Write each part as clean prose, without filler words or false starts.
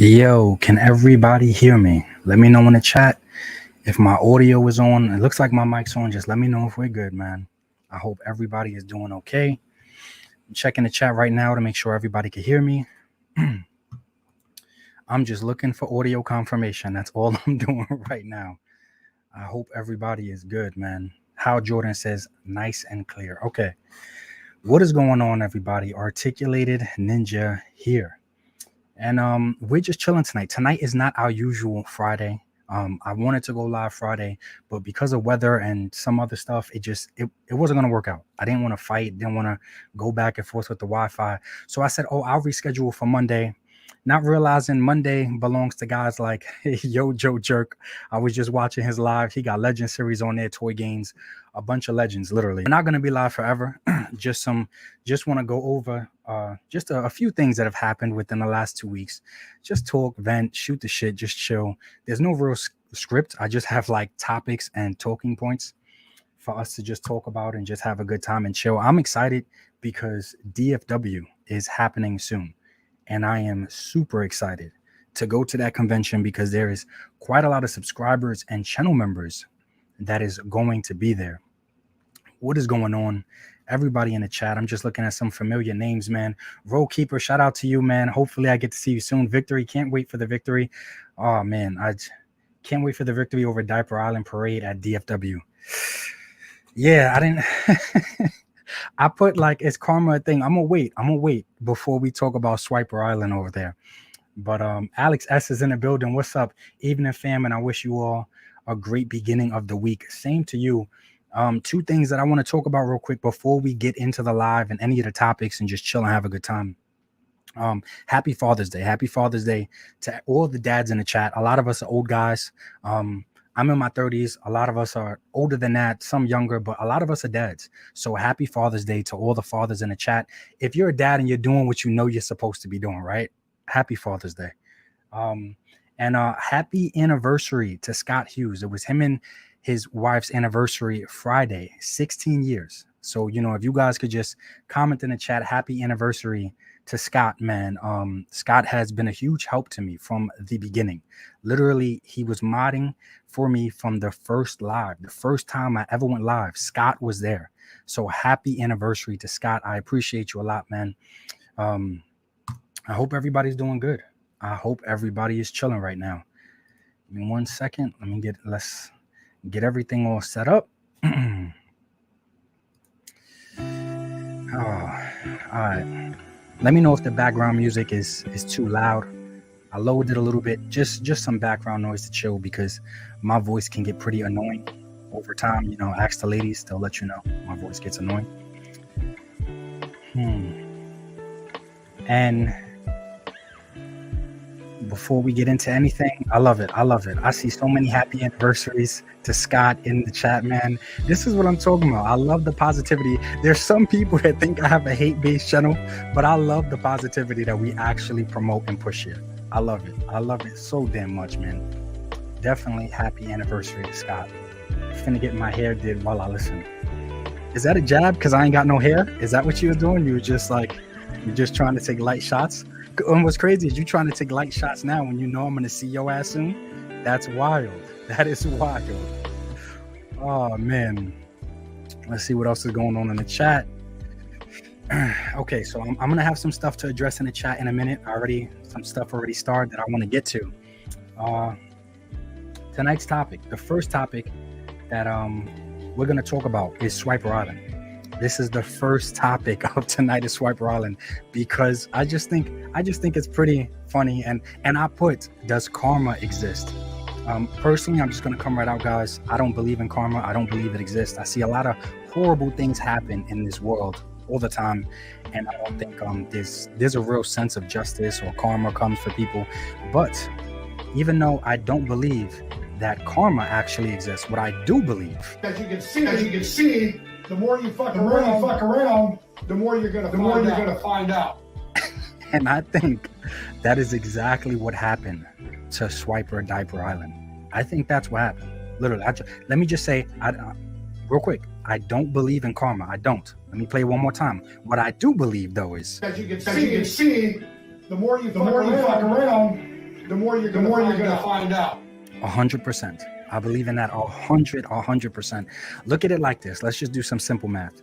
Yo, can everybody hear me? Let me know in the chat if my audio is on. It looks like my mic's on. Just let me know if we're good, man. I hope everybody is doing okay. I'm checking the chat right now to make sure everybody can hear me. I'm just looking for audio confirmation. That's all I'm doing right now. I hope everybody is good, man. How Jordan says, nice and clear. Okay. What is going on, everybody? Articulated Ninja here. And we're just chilling tonight. Tonight is not our usual Friday. I wanted to go live Friday, but because of weather and some other stuff, it wasn't going to work out. I didn't want to fight, didn't want to go back and forth with the Wi-Fi. So I said, I'll reschedule for Monday, not realizing Monday belongs to guys like Yo Joe Jerk. I was just watching his live. He got Legend series on there, toy games, a bunch of legends, literally. We're not going to be live forever. just want to go over just a few things that have happened within the last 2 weeks. Just talk, vent, shoot the shit, just chill. There's no real script. I just have like topics and talking points for us to just talk about and just have a good time and chill. I'm excited because DFW is happening soon. And I am super excited to go to that convention because there is quite a lot of subscribers and channel members that is going to be there. What is going on? Everybody in the chat. I'm just looking at some familiar names, man. Roll Keeper, shout out to you, man. Hopefully I get to see you soon. Victory, can't wait for the victory. Oh, man, I can't wait for the victory over Diaper Island Parade at DFW. Yeah, I didn't... I put like, it's karma thing. I'm gonna wait before we talk about Swiper Island over there. But Alex S is in the building. What's up? Evening fam, and I wish you all a great beginning of the week. Same to you. Two things that I want to talk about real quick before we get into the live and any of the topics and just chill and have a good time. Happy Father's Day. Happy Father's Day to all the dads in the chat. A lot of us are old guys. I'm in my 30s. A lot of us are older than that, some younger, but a lot of us are dads. So happy Father's Day to all the fathers in the chat. If you're a dad and you're doing what you know you're supposed to be doing, right? Happy Father's Day. And happy anniversary to Scott Hughes. It was him and his wife's anniversary Friday, 16 years. So, if you guys could just comment in the chat, happy anniversary to Scott, man. Scott has been a huge help to me from the beginning. Literally, he was modding for me from the first live. The first time I ever went live, Scott was there. So happy anniversary to Scott. I appreciate you a lot, man. I hope everybody's doing good. I hope everybody is chilling right now. Give me 1 second. Let's get everything all set up. Oh, all right. Let me know if the background music is too loud. I lowered it a little bit, just some background noise to chill because my voice can get pretty annoying over time. Ask the ladies, they'll let you know my voice gets annoying. And before we get into anything, I love it. I see so many happy anniversaries to Scott in the chat, man. This is what I'm talking about. I love the positivity. There's some people that think I have a hate-based channel, but I love the positivity that we actually promote and push here. I love it. I love it so damn much, man. Definitely happy anniversary to Scott. I'm finna get my hair did while I listen. Is that a jab? Because I ain't got no hair? Is that what you were doing? You're just trying to take light shots? And what's crazy is you trying to take light shots now when you know I'm going to see your ass soon. That's wild. That is wild. Oh, man. Let's see what else is going on in the chat. Okay, so I'm going to have some stuff to address in the chat in a minute. Some stuff already started that I want to get to. Tonight's topic, the first topic that we're going to talk about is Swiper Island. This is the first topic of tonight is Swiper Island because I just think it's pretty funny and I put, does karma exist? Personally, I'm just gonna come right out, guys. I don't believe in karma. I don't believe it exists. I see a lot of horrible things happen in this world all the time, and I don't think there's a real sense of justice or karma comes for people. But even though I don't believe that karma actually exists, what I do believe, as you can see. The more you fuck around, the more you're gonna find out. And I think that is exactly what happened to Swiper Diaper Island. I think that's what happened. Literally, let me just say, real quick, I don't believe in karma. I don't. Let me play it one more time. What I do believe, though, is as you can see, the more you fuck around, the more you're gonna find out. 100%. I believe in that 100%. Look at it like this. Let's just do some simple math.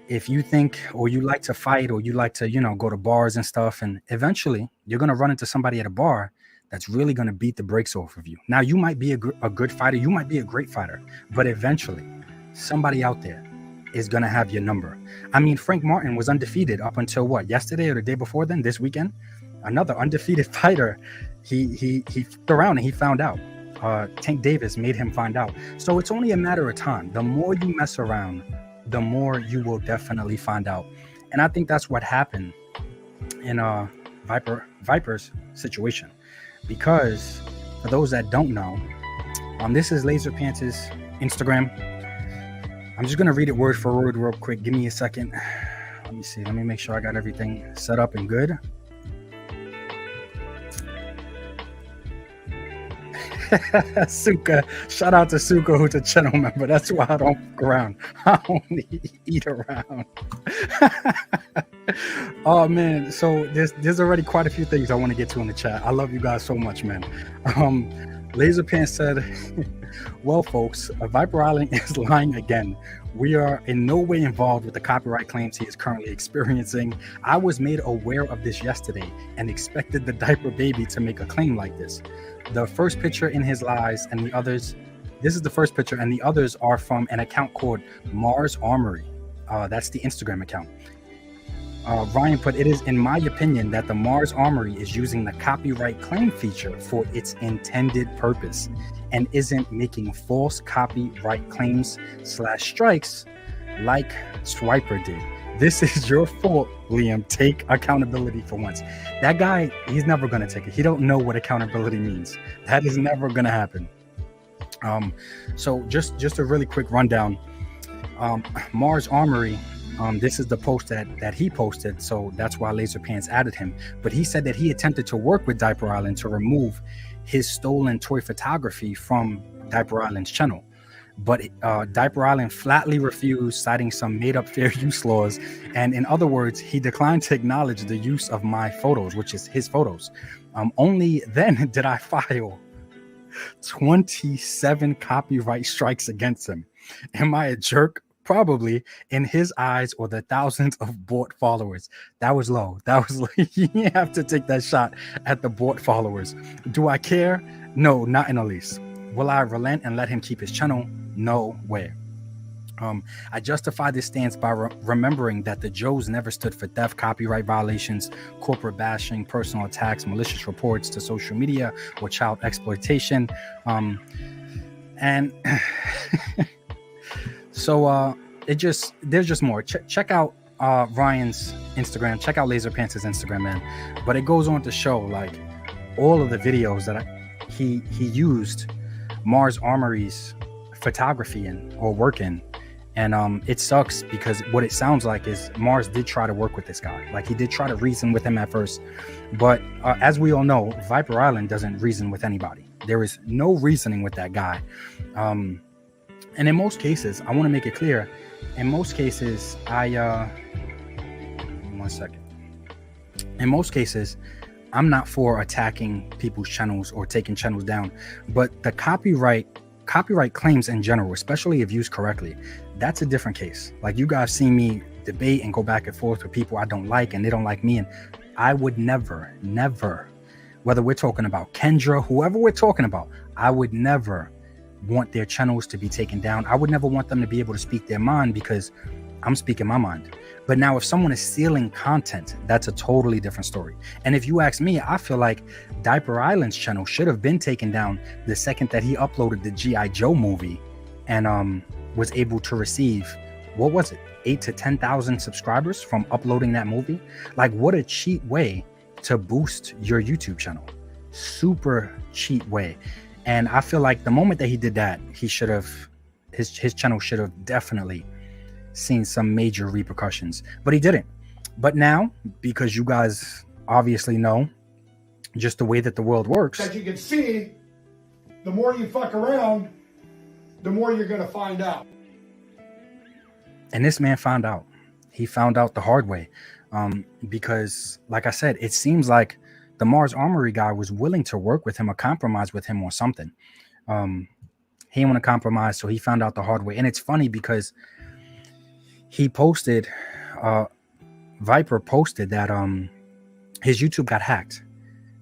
If you think, or you like to fight, or you like to, go to bars and stuff, and eventually you're going to run into somebody at a bar that's really going to beat the brakes off of you. Now, you might be a good fighter. You might be a great fighter, but eventually somebody out there is going to have your number. I mean, Frank Martin was undefeated up until what, yesterday or the day before then, this weekend? Another undefeated fighter. He flipped around and he found out. Tank Davis made him find out. So it's only a matter of time. The more you mess around, the more you will definitely find out. And I think that's what happened in Viper's situation. Because for those that don't know, this is Laser Pants' Instagram. I'm just gonna read it word for word real quick. Give me a second. Let me see. Let me make sure I got everything set up and good. Suka, shout out to Suka, who's a channel member. That's why I don't fuck around. I only eat around. Oh man, so there's already quite a few things I want to get to in the chat. I love you guys so much, man. Laser Pants said, well folks, Viper Island is lying again. We are in no way involved with the copyright claims he is currently experiencing. I was made aware of this yesterday and expected the diaper baby to make a claim like this. The first picture in his lies and the others, this is the first picture, and the others are from an account called Mars Armory. That's the Instagram account. Ryan put, it is in my opinion that the Mars Armory is using the copyright claim feature for its intended purpose and isn't making false copyright claims / strikes like Swiper did. This is your fault, Liam. Take accountability for once. That guy, he's never going to take it. He don't know what accountability means. That is never going to happen. So just a really quick rundown. Mars Armory, this is the post that he posted, so that's why Laser Pants added him. But he said that he attempted to work with Diaper Island to remove his stolen toy photography from Diaper Island's channel. But Diaper Island flatly refused, citing some made-up fair use laws. And in other words, he declined to acknowledge the use of my photos, which is his photos. Only then did I file 27 copyright strikes against him. Am I a jerk? Probably, in his eyes, or the thousands of bot followers. That was low. That was low. You have to take that shot at the bot followers. Do I care? No, not in the least. Will I relent and let him keep his channel? No way. I justify this stance by remembering that the Joes never stood for theft, copyright violations, corporate bashing, personal attacks, malicious reports to social media, or child exploitation. And so there's just more. Check out Ryan's Instagram. Check out Laser Pants' Instagram, man. But it goes on to show like all of the videos that he used Mars Armory's photography in or work in. And it sucks because what it sounds like is Mars did try to work with this guy. Like he did try to reason with him at first. But as we all know, Viper Island doesn't reason with anybody. There is no reasoning with that guy. And in most cases, I want to make it clear, in most cases, in most cases, I'm not for attacking people's channels or taking channels down, but the copyright claims in general, especially if used correctly, that's a different case. Like you guys see me debate and go back and forth with people I don't like and they don't like me, and I would never, whether we're talking about Kendra, whoever we're talking about, I would never want their channels to be taken down. I would never want them to be able to speak their mind because I'm speaking my mind. But now if someone is stealing content, that's a totally different story. And if you ask me, I feel like Diaper Island's channel should have been taken down the second that he uploaded the G.I. Joe movie and was able to receive, what was it, 8,000 to 10,000 subscribers from uploading that movie. Like what a cheap way to boost your YouTube channel. Super cheap way. And I feel like the moment that he did that, he should have, his channel should have definitely seen some major repercussions, but he didn't. But now, because you guys obviously know just the way that the world works, as you can see, the more you fuck around, the more you're going to find out. And this man found out. He found out the hard way. Because like I said, it seems like the Mars Armory guy was willing to work with him or compromise with him or something. He didn't want to compromise, so he found out the hard way. And it's funny because he posted, Viper posted that his YouTube got hacked,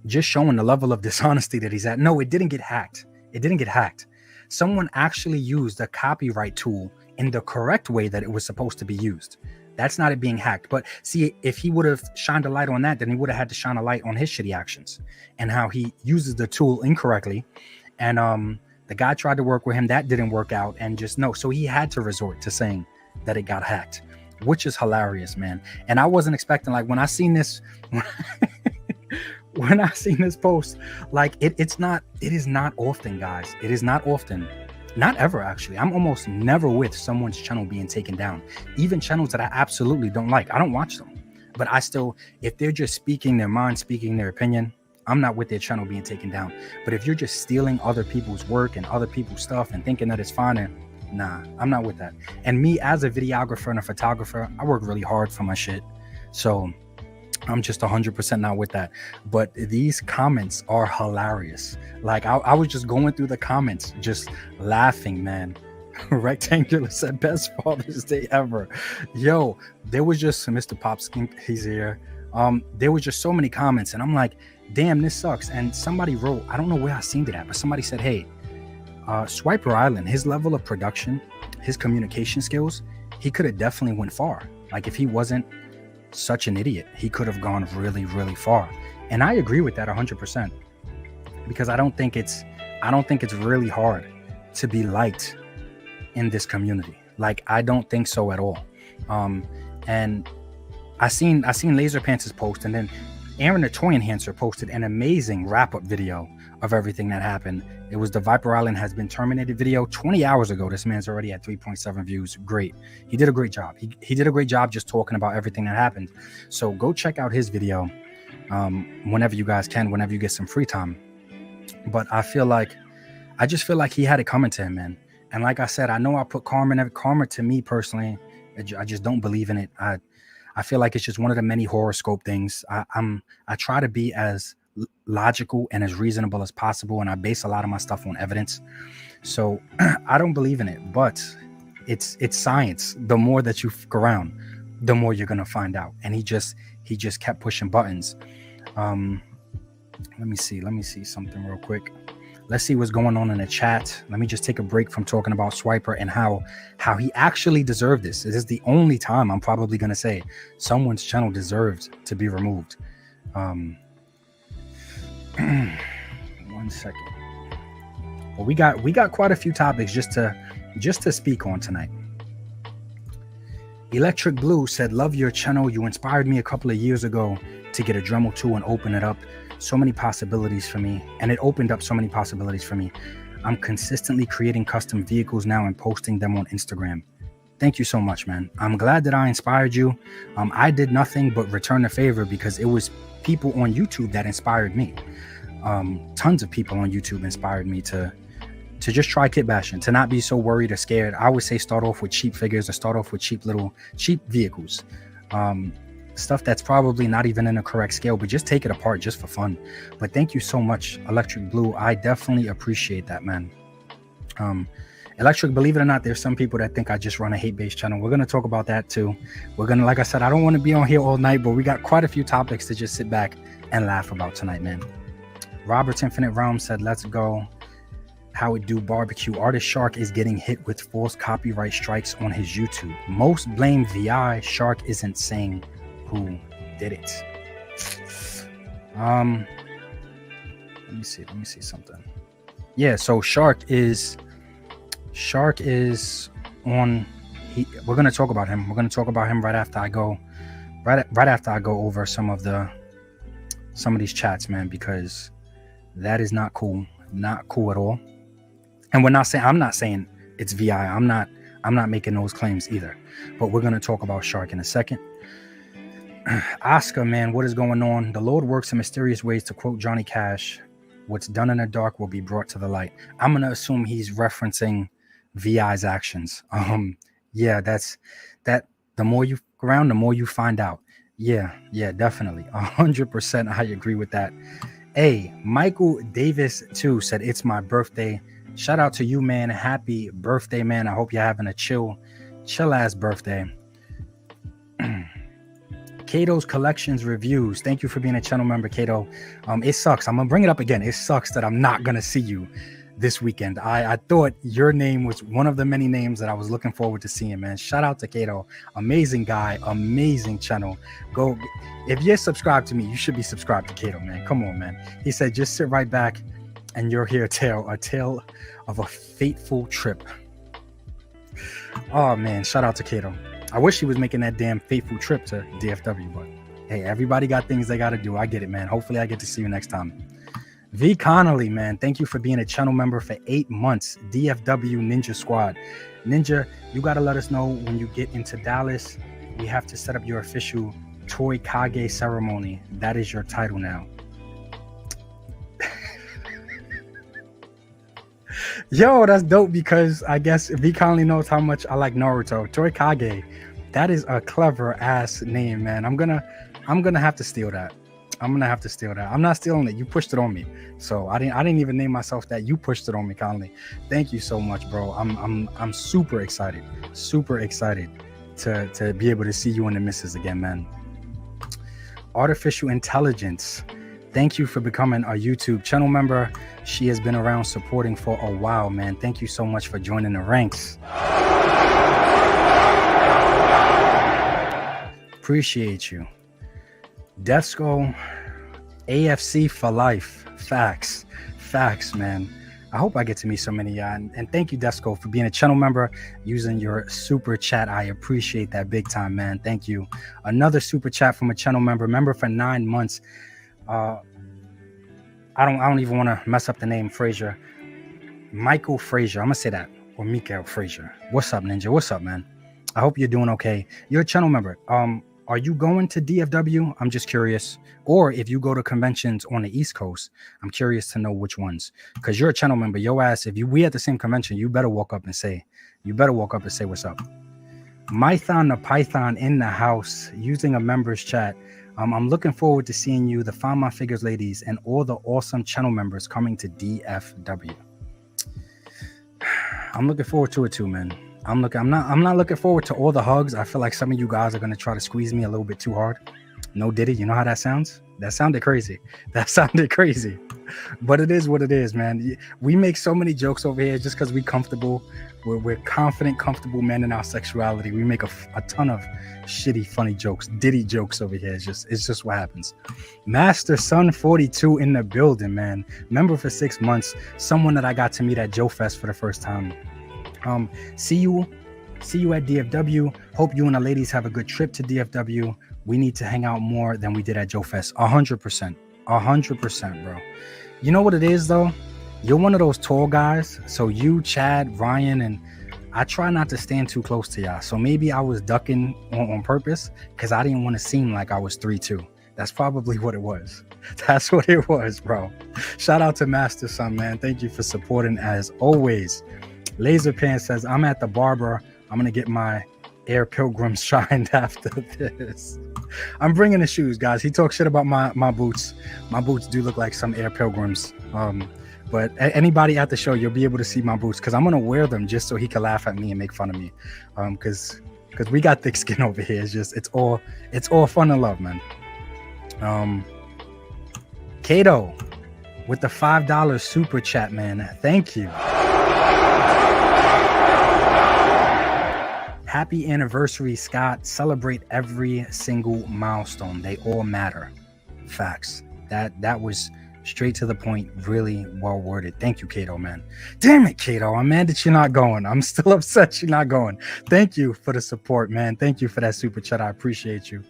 just showing the level of dishonesty that he's at. No, it didn't get hacked. It didn't get hacked. Someone actually used the copyright tool in the correct way that it was supposed to be used. That's not it being hacked. But see, if he would have shined a light on that, then he would have had to shine a light on his shitty actions and how he uses the tool incorrectly. And the guy tried to work with him. That didn't work out. And just no. So he had to resort to saying that it got hacked, which is hilarious, man. And I wasn't expecting, like, when I seen this, when I seen this post, like it is not often, guys. It is not often. Not ever, actually. I'm almost never with someone's channel being taken down. Even channels that I absolutely don't like. I don't watch them. But I still, if they're just speaking their mind, speaking their opinion, I'm not with their channel being taken down. But if you're just stealing other people's work and other people's stuff and thinking that it's fine, and nah, I'm not with that. And me as a videographer and a photographer, I work really hard for my shit. So I'm just 100% not with that. But these comments are hilarious. Like I was just going through the comments, just laughing, man. Rectangular said best Father's Day ever. Yo, there was just Mr. Popskin, he's here. There was just so many comments, and I'm like, damn, this sucks. And somebody wrote, I don't know where I seen it at, but somebody said, hey, Swiper Island, his level of production, his communication skills, he could have definitely went far. Like if he wasn't such an idiot, he could have gone really, really far. And I agree with that 100%, because I don't think it's really hard to be liked in this community. Like I don't think so at all. And I seen Laser Pants' post, and then Aaron the Toy Enhancer posted an amazing wrap-up video of everything that happened. It was the Viper Island has been terminated video 20 hours ago. This man's already at 3.7 views. Great. He did a great job. He did a great job just talking about everything that happened. So go check out his video whenever you guys can, whenever you get some free time. But I just feel like he had it coming to him, man. And like I said, I know I put karma to me personally. I just don't believe in it. I feel like it's just one of the many horoscope things. I try to be as logical and as reasonable as possible, and I base a lot of my stuff on evidence. So I don't believe in it, but it's science. The more that you fuck around, the more you're gonna find out. And he just kept pushing buttons. Let me see something real quick. Let's see what's going on in the chat. Let me just take a break from talking about Swiper and how he actually deserved this. This is the only time I'm probably going to say someone's channel deserved to be removed. 1 second. Well, we got quite a few topics just to speak on tonight. Electric Blue said, love your channel. You inspired me a couple of years ago to get a Dremel 2 and open it up. So many possibilities for me, and it opened up so many possibilities for me. I'm consistently creating custom vehicles now and posting them on Instagram. Thank you so much, man. I'm glad that I inspired you. I did nothing but return the favor, because it was people on YouTube that inspired me. Tons of people on YouTube inspired me to just try kit bashing, to not be so worried or scared. I would say start off with cheap figures or start off with cheap vehicles. Stuff that's probably not even in the correct scale, but just take it apart just for fun. But thank you so much, Electric Blue. I definitely appreciate that, man. Electric, believe it or not, there's some people that think I just run a hate-based channel. We're going to talk about that too. Like I said, I don't want to be on here all night, but we got quite a few topics to just sit back and laugh about tonight, man. Robert's Infinite Realm said, let's go. How it do barbecue. Artist Shark is getting hit with false copyright strikes on his YouTube. Most blame VI. Shark isn't saying who did it. Let me see something. Yeah, so Shark is on. We're gonna talk about him. We're gonna talk about him right after I go over some of these chats, man, because that is not cool at all. And I'm not saying it's VI. I'm not making those claims either. But we're gonna talk about Shark in a second. Oscar, man, what is going on? The Lord works in mysterious ways, to quote Johnny Cash. What's done in the dark will be brought to the light. I'm gonna assume he's referencing VI's actions. Yeah, that's that. The more you around, the more you find out. Yeah, definitely. 100% I agree with that. Hey, Michael Davis too said it's my birthday. Shout out to you, man. Happy birthday, man. I hope you're having a chill ass birthday. Cato's Collections Reviews. Thank you for being a channel member, Cato. It sucks. I'm gonna bring it up again. It sucks that I'm not gonna see you this weekend. I thought your name was one of the many names that I was looking forward to seeing, man. Shout out to Cato. Amazing guy, amazing channel. Go, if you're subscribed to me, you should be subscribed to Cato, man. Come on, man. He said, just sit right back and you'll hear a tale of a fateful trip. Oh man, shout out to Cato. I wish he was making that damn fateful trip to DFW, but hey, everybody got things they got to do. I get it, man. Hopefully I get to see you next time. V Connolly, man, thank you for being a channel member for 8 months. DFW Ninja Squad. Ninja, you got to let us know when you get into Dallas. We have to set up your official Toy Kage ceremony. That is your title now. Yo, that's dope because I guess V Connolly knows how much I like Naruto. Toy Kage. That is a clever ass name, man. I'm gonna have to steal that. I'm not stealing it. You pushed it on me. So I didn't even name myself that. You pushed it on me, Connolly. Thank you so much, bro. I'm super excited. Super excited to be able to see you and the missus again, man. Artificial Intelligence. Thank you for becoming a YouTube channel member. She has been around supporting for a while, man. Thank you so much for joining the ranks. Appreciate you. Desco, AFC for life. Facts, man. I hope I get to meet so many of y'all. And thank you, Desco, for being a channel member, using your super chat. I appreciate that big time, man. Thank you. Another super chat from a channel member for 9 months. I don't even want to mess up the name. Frazier, Michael Frazier. I'm gonna say that, or Mikael Frazier. What's up, Ninja? What's up, man? I hope you're doing okay. You're a channel member. Are you going to DFW? I'm just curious. Or if you go to conventions on the East Coast, I'm curious to know which ones. Because you're a channel member. Yo ass, if we at the same convention, you better walk up and say what's up. Mython the Python in the house using a members chat. I'm looking forward to seeing you, the Find My Figures ladies, and all the awesome channel members coming to DFW. I'm looking forward to it too, man. I'm not looking forward to all the hugs. I feel like some of you guys are gonna try to squeeze me a little bit too hard. No Diddy, you know how that sounds? That sounded crazy. But it is what it is, man. We make so many jokes over here just because we're comfortable. We're confident, comfortable men in our sexuality. We make a ton of shitty, funny jokes, Diddy jokes over here. It's just what happens. Master Son 42 in the building, man. Member for 6 months. Someone that I got to meet at Joe Fest for the first time. See you at DFW. Hope you and the ladies have a good trip to DFW. We need to hang out more than we did at Joe Fest. 100%, bro. You know what it is though? You're one of those tall guys. So you, Chad, Ryan, and I try not to stand too close to y'all. So maybe I was ducking on purpose because I didn't want to seem like I was 3'2". That's probably what it was. That's what it was, bro. Shout out to Master Son, man. Thank you for supporting as always. Laser Pan says, I'm at the barber. I'm going to get my Air Pilgrims shined after this. I'm bringing the shoes, guys. He talks shit about my boots. My boots do look like some Air Pilgrims. But anybody at the show, you'll be able to see my boots because I'm going to wear them just so he can laugh at me and make fun of me. Because we got thick skin over here. It's all fun and love, man. Kato with the $5 super chat, man. Thank you. Happy anniversary, Scott. Celebrate every single milestone. They all matter. Facts. That was straight to the point, really well worded. Thank you, Kato, man. Damn it, Kato. I'm mad that you're not going. I'm still upset you're not going. Thank you for the support, man. Thank you for that super chat. I appreciate you.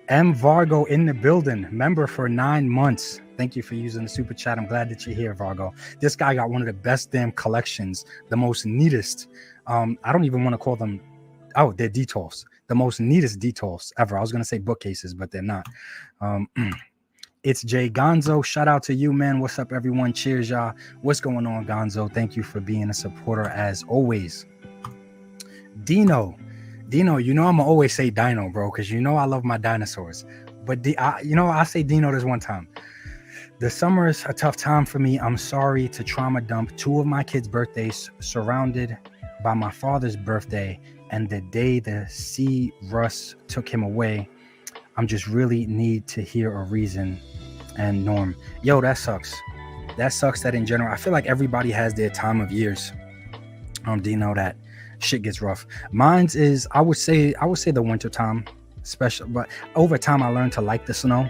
M. Vargo in the building. Member for 9 months. Thank you for using the super chat. I'm glad that you're here, Vargo. This guy got one of the best damn collections, the most neatest. I don't even want to call them. Oh, they're details. The most neatest details ever. I was going to say bookcases, but they're not. It's Jay Gonzo. Shout out to you, man. What's up, everyone? Cheers, y'all. What's going on, Gonzo? Thank you for being a supporter as always. Dino. Dino, I'm gonna always say Dino, bro, because I love my dinosaurs. But I say Dino this one time. The summer is a tough time for me. I'm sorry to trauma dump 2 of my kids' birthdays, surrounded by my father's birthday, and the day the sea Russ took him away. I'm just really need to hear a reason. And Norm, yo, that sucks. That sucks that in general, I feel like everybody has their time of years. Dino, that shit gets rough. Mine's is, I would say the winter time, special, but over time I learned to like the snow.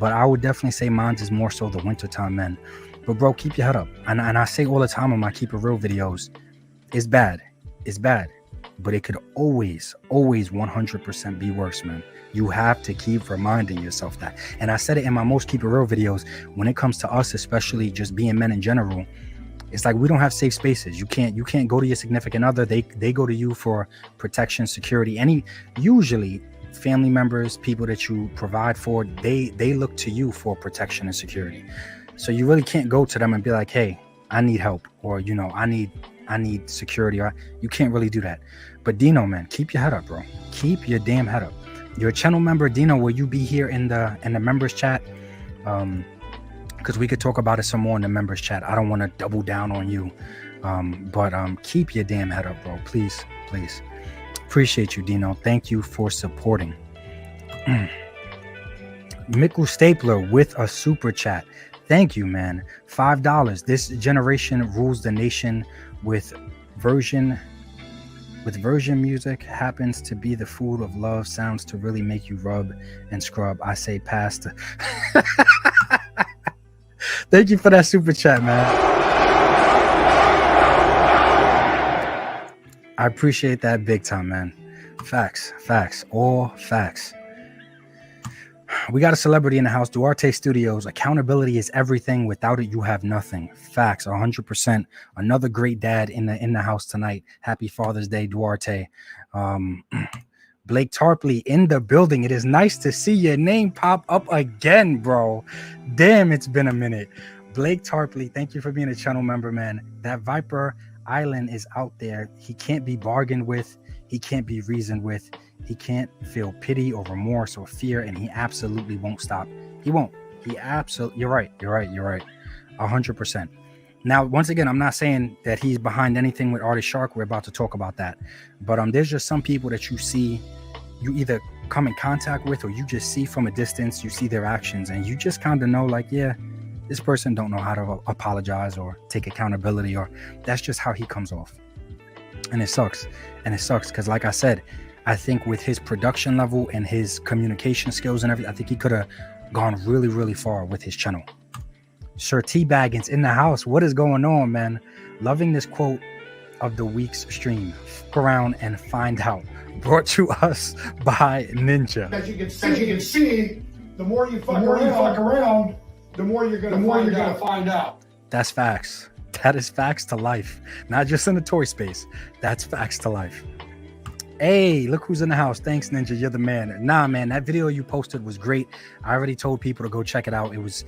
But I would definitely say mine's is more so the winter time, man. But bro, keep your head up. And I say all the time on my Keep It Real videos, it's bad, but it could always 100% be worse, man. You have to keep reminding yourself that. And I said it in my most Keep It Real videos. When it comes to us, especially just being men in general, it's like we don't have safe spaces. You can't go to your significant other. They go to you for protection, security. Usually family members, people that you provide for, they look to you for protection and security. So you really can't go to them and be like, hey, I need help, or I need security. Or you can't really do that. But Dino, man, keep your head up, bro. Keep your damn head up. You're a channel member. Dino, will you be here in the members chat? Because we could talk about it some more in the members chat. I don't want to double down on you, but keep your damn head up, bro. Please. Appreciate you, Dino. Thank you for supporting. Mickle Stapler with a super chat. Thank you, man. $5. This generation rules the nation with version music. Happens to be the food of love. Sounds to really make you rub and scrub. I say pasta. Thank you for that super chat, man. I appreciate that big time, man. Facts, all facts. We got a celebrity in the house. Duarte Studios. Accountability is everything. Without it, you have nothing. Facts, 100%. Another great dad in the house tonight. Happy Father's Day, Duarte. Blake Tarpley in the building. It is nice to see your name pop up again, bro. Damn, it's been a minute. Blake Tarpley, thank you for being a channel member, man. That Viper Island is out there. He can't be bargained with. He can't be reasoned with. He can't feel pity or remorse or fear, and he absolutely won't stop. He won't. He absolutely. You're right. 100%. Now, once again, I'm not saying that he's behind anything with Artist Shark. We're about to talk about that. But there's just some people that you see, you either come in contact with, or you just see from a distance. You see their actions, and you just kind of know, like, yeah, this person don't know how to apologize or take accountability, or that's just how he comes off. And it sucks. Because like I said, I think with his production level and his communication skills and everything, I think he could have gone really, really far with his channel. Sir T Baggins in the house. What is going on, man? Loving this quote of the week's stream. Fuck around and find out. Brought to us by Ninja. As you can see, the more you fuck around, the more you're gonna find out. That's facts. That is facts to life. Not just in the toy space. That's facts to life. Hey, look who's in the house. Thanks, Ninja. You're the man. Nah, man, that video you posted was great. I already told people to go check it out. It was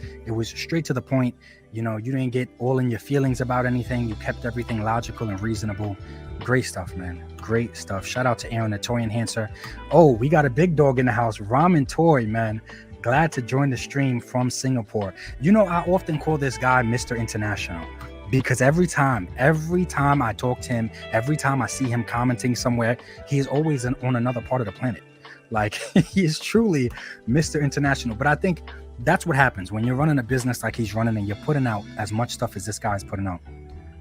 straight to the point. You didn't get all in your feelings about anything. You kept everything logical and reasonable. Great stuff, man. Great stuff. Shout out to Aaron, the toy enhancer. Oh, we got a big dog in the house. Ramen Toy, man. Glad to join the stream from Singapore. I often call this guy Mr. International. Because every time I talk to him, every time I see him commenting somewhere, he is always on another part of the planet. Like, he is truly Mr. International. But I think that's what happens when you're running a business like he's running and you're putting out as much stuff as this guy's putting out.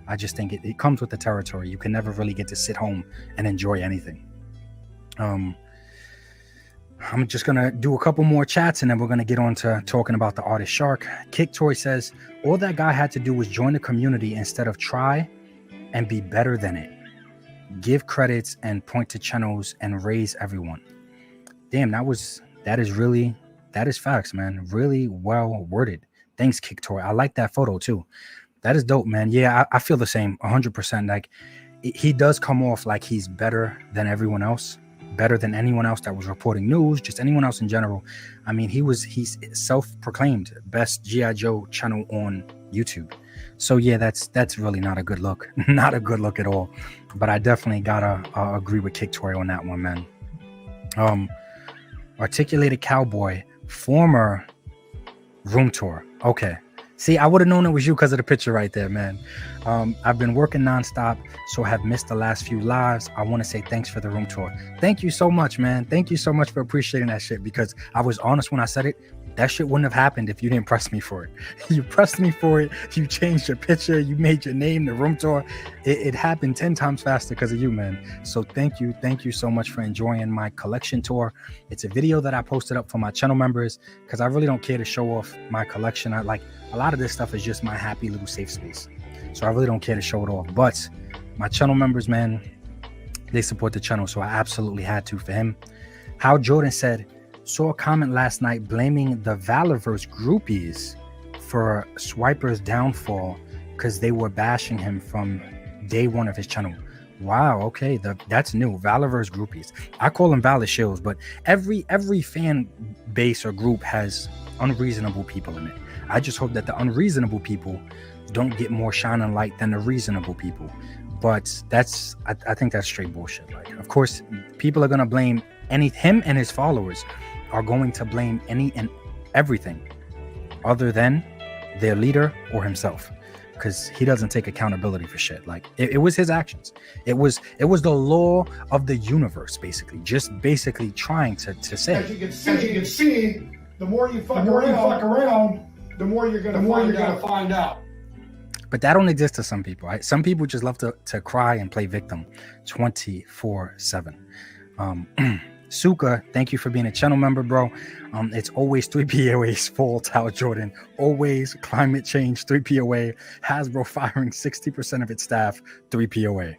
I just think it comes with the territory. You can never really get to sit home and enjoy anything. I'm just going to do a couple more chats and then we're going to get on to talking about the Artist Shark. Kick Toy says, all that guy had to do was join the community instead of try and be better than it. Give credits and point to channels and raise everyone. Damn, that is facts, man. Really well worded. Thanks, Kick Toy. I like that photo too. That is dope, man. Yeah, I feel the same 100%. Like, he does come off like he's better than everyone else. Better than anyone else that was reporting news, just anyone else in general. I mean, he's self-proclaimed best G.I. Joe channel on YouTube. So yeah, that's really not a good look. Not a good look at all. But I definitely gotta agree with Kictory on that one, man. Articulated Cowboy, former room tour. Okay. See, I would have known it was you because of the picture right there, man. I've been working nonstop, so have missed the last few lives. I want to say thanks for the room tour. Thank you so much, man. Thank you so much for appreciating that shit, because I was honest when I said it. That shit wouldn't have happened if you didn't press me for it. You pressed me for it. You changed your picture. You made your name the room tour. It happened 10 times faster because of you, man. So thank you. Thank you so much for enjoying my collection tour. It's a video that I posted up for my channel members because I really don't care to show off my collection. I like a lot of this stuff is just my happy little safe space. So I really don't care to show it off. But my channel members, man, they support the channel. So I absolutely had to for him. How Jordan said, saw a comment last night blaming the Dallaverse groupies for Swiper's downfall because they were bashing him from day one of his channel. Wow, okay, that's new. Dallaverse groupies. I call them Valor shills, but every fan base or group has unreasonable people in it. I just hope that the unreasonable people don't get more shining light than the reasonable people. But that's, I think that's straight bullshit. Like, of course, people are gonna blame him and his followers are going to blame any and everything other than their leader or himself, because he doesn't take accountability for shit. Like it was his actions. It was the law of the universe, basically trying to say. As you can see, the more you fuck around, the more you're gonna find out. But that don't exist to some people. Right? Some people just love to cry and play victim 24/7. Suka, thank you for being a channel member, bro. It's always 3POA's fault, Hal Jordan. Always climate change, 3POA. Hasbro firing 60% of its staff, 3POA.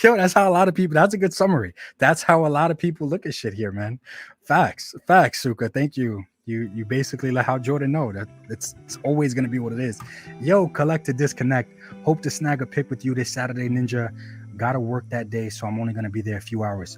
Yo, that's how a lot of people, that's a good summary. That's how a lot of people look at shit here, man. Facts, Suka. Thank you. You basically let Hal Jordan know that it's always going to be what it is. Yo, Collect to Disconnect. Hope to snag a pic with you this Saturday, Ninja. Gotta work that day, so I'm only going to be there a few hours.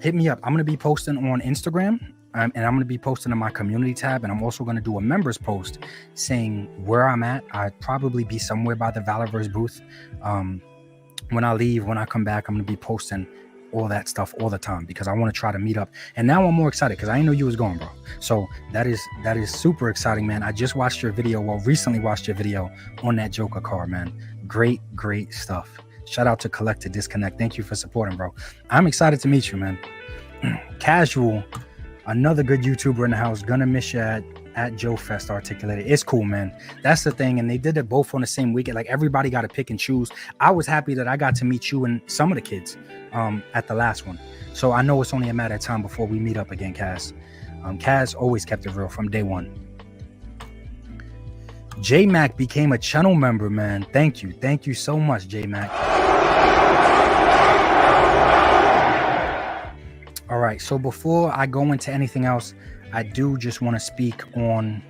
Hit me up. I'm going to be posting on Instagram, and I'm going to be posting in my community tab, and I'm also going to do a members post saying where I'm at. I'd probably be somewhere by the Dallaverse booth. When I leave, when I come back, I'm going to be posting all that stuff all the time because I want to try to meet up. And now I'm more excited because I didn't know you was going, bro. So that is super exciting, man. I just watched your video, recently watched your video on that Joker car, man. Great stuff. Shout out to Collect to Disconnect. Thank you for supporting, bro. I'm excited to meet you, man. Casual, another good YouTuber in the house. Gonna miss you at Joe Fest Articulated. It's cool, man. That's the thing. And they did it both on the same weekend. Like everybody got to pick and choose. I was happy that I got to meet you and some of the kids at the last one. So I know it's only a matter of time before we meet up again, Kaz. Kaz always kept it real from day one. J-Mac became a channel member, man. Thank you. Thank you so much, J-Mac. All right. So before I go into anything else, I do just want to speak on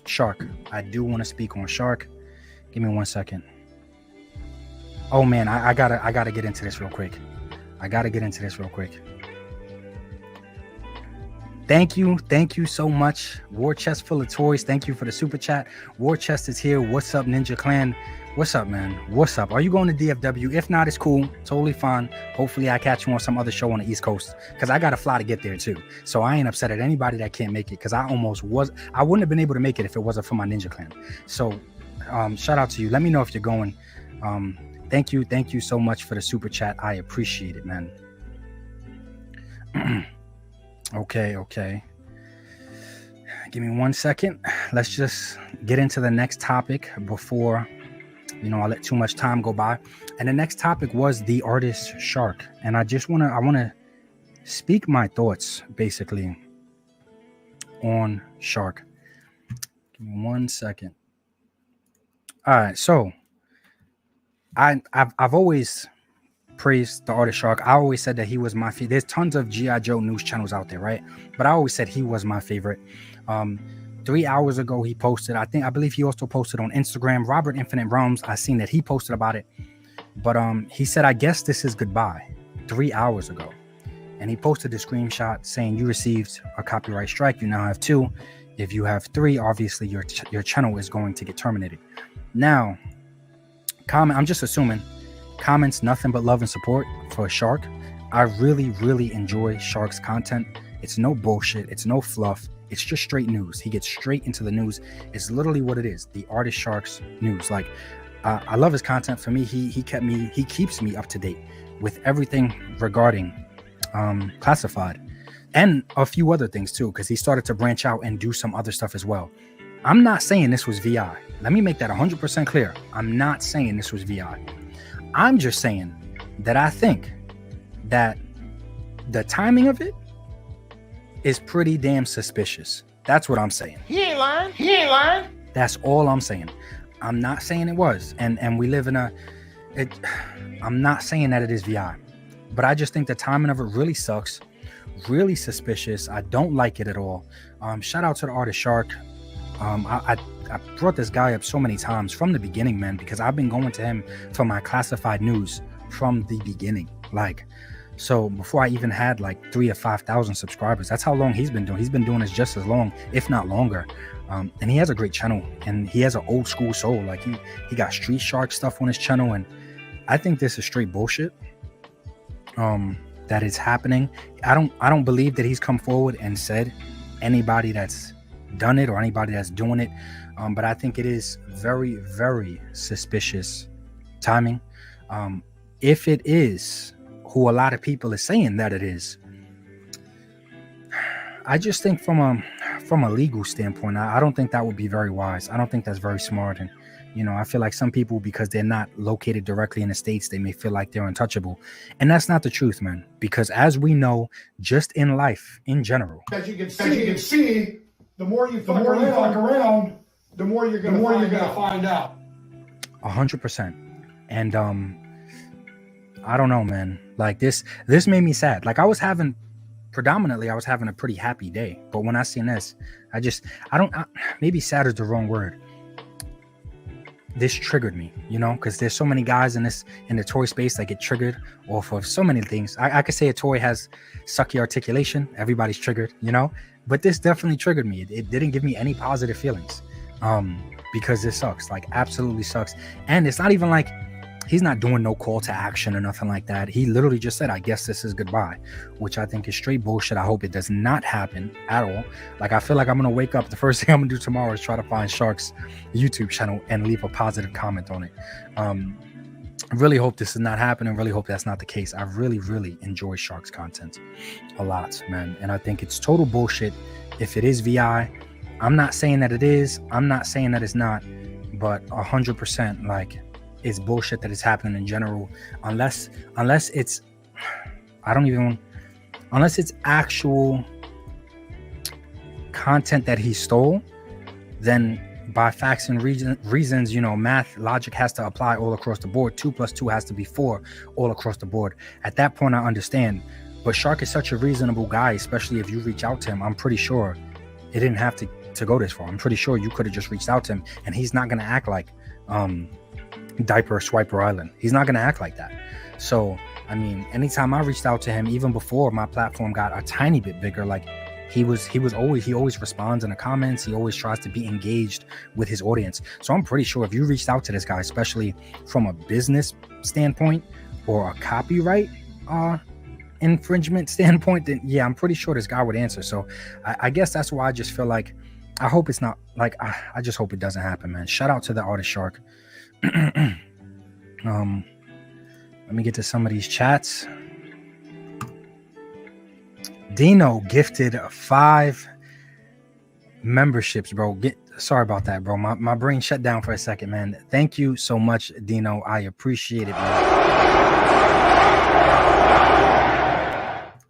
Shark. I do want to speak on Shark. Give me 1 second. Oh man, I gotta get into this real quick. Thank you so much. War Chest full of toys. Thank you for the super chat. War Chest is here. What's up, Ninja Clan? What's up, man? What's up? Are you going to DFW? If not, it's cool. Totally fine. Hopefully I catch you on some other show on the East Coast because I got to fly to get there too. So I ain't upset at anybody that can't make it because I wouldn't have been able to make it if it wasn't for my Ninja Clan. So shout out to you. Let me know if you're going. Thank you so much for the super chat. I appreciate it, man. Okay. Give me 1 second. Let's just get into the next topic before, I let too much time go by. And the next topic was the artist Shark. And I want to speak my thoughts basically on Shark. Give me 1 second. All right. So I've always praised the artist Shark. I always said that he was my favorite. There's tons of G.I. Joe news channels out there, right? But I always said he was my favorite. 3 hours ago, he posted, I believe he also posted on Instagram, Robert Infinite Realms. I seen that he posted about it. But he said, I guess this is goodbye 3 hours ago. And he posted a screenshot saying you received a copyright strike. You now have 2. If you have 3, obviously your channel is going to get terminated. Now, I'm just assuming comments nothing but love and support for Shark. I really, really enjoy Shark's content. It's no bullshit. It's no fluff. It's just straight news. He gets straight into the news. It's literally what it is. The artist Shark's news. Like, I love his content. For me, he keeps me up to date with everything regarding classified and a few other things too, because he started to branch out and do some other stuff as well. I'm not saying this was VI. Let me make that 100% clear. I'm not saying this was VI. I'm just saying that I think that the timing of it is pretty damn suspicious. That's what I'm saying. He ain't lying. He ain't lying. That's all I'm saying. I'm not saying it was. And we live in I'm not saying that it is VI. But I just think the timing of it really sucks. Really suspicious. I don't like it at all. Shout out to the artist Shark. I brought this guy up so many times from the beginning, man, because I've been going to him for my classified news from the beginning. Like, so before I even had like 3,000 or 5,000 subscribers, that's how long he's been doing. He's been doing this just as long, if not longer. And he has a great channel, and he has an old school soul. Like he got Street Shark stuff on his channel, and I think this is straight bullshit. That is happening. I don't believe that he's come forward and said anybody that's done it or anybody that's doing it. But I think it is very, very suspicious timing. If it is who a lot of people are saying that it is, I just think from a legal standpoint, I don't think that would be very wise. I don't think that's very smart. And, you know, I feel like some people, because they're not located directly in the States, they may feel like they're untouchable. And that's not the truth, man. Because as we know, just in life in general, As you can see, the more you fuck around, the more you're gonna find out. 100%. And I don't know, man. Like this made me sad. Like I was having a pretty happy day, but when I seen this, maybe sad is the wrong word. This triggered me, you know, because there's so many guys in the toy space that get triggered off of so many things. I could say a toy has sucky articulation. Everybody's triggered, you know, but this definitely triggered me. It didn't give me any positive feelings, because this sucks, like absolutely sucks. And it's not even like he's not doing no call to action or nothing like that. He literally just said, I guess this is goodbye, which I think is straight bullshit. I hope it does not happen at all. Like, I feel like I'm going to wake up. The first thing I'm going to do tomorrow is try to find Shark's YouTube channel and leave a positive comment on it. I really hope this is not happening. Really hope that's not the case. I really, really enjoy Shark's content a lot, man. And I think it's total bullshit if it is VI. I'm not saying that it is. I'm not saying that it's not. But 100%, like, it's bullshit that is happening in general, unless it's unless it's actual content that he stole. Then by facts and reasons, you know, math logic has to apply all across the board. 2 + 2 has to be 4 all across the board. At that point, I understand. But Shark is such a reasonable guy, especially if you reach out to him. I'm pretty sure it didn't have to go this far. I'm pretty sure you could have just reached out to him, and he's not gonna act like Diaper Swiper Island. He's not gonna act like that. So I mean, anytime I reached out to him, even before my platform got a tiny bit bigger, like he always responds in the comments. He always tries to be engaged with his audience. So I'm pretty sure if you reached out to this guy, especially from a business standpoint or a copyright infringement standpoint, then yeah, I'm pretty sure this guy would answer. So I guess that's why I just feel like I hope it's not like I just hope it doesn't happen, man. Shout out to the artist Shark. Let me get to some of these chats. Dino gifted 5 memberships, bro. Sorry about that, bro. My brain shut down for a second, man. Thank you so much, Dino. I appreciate it, man.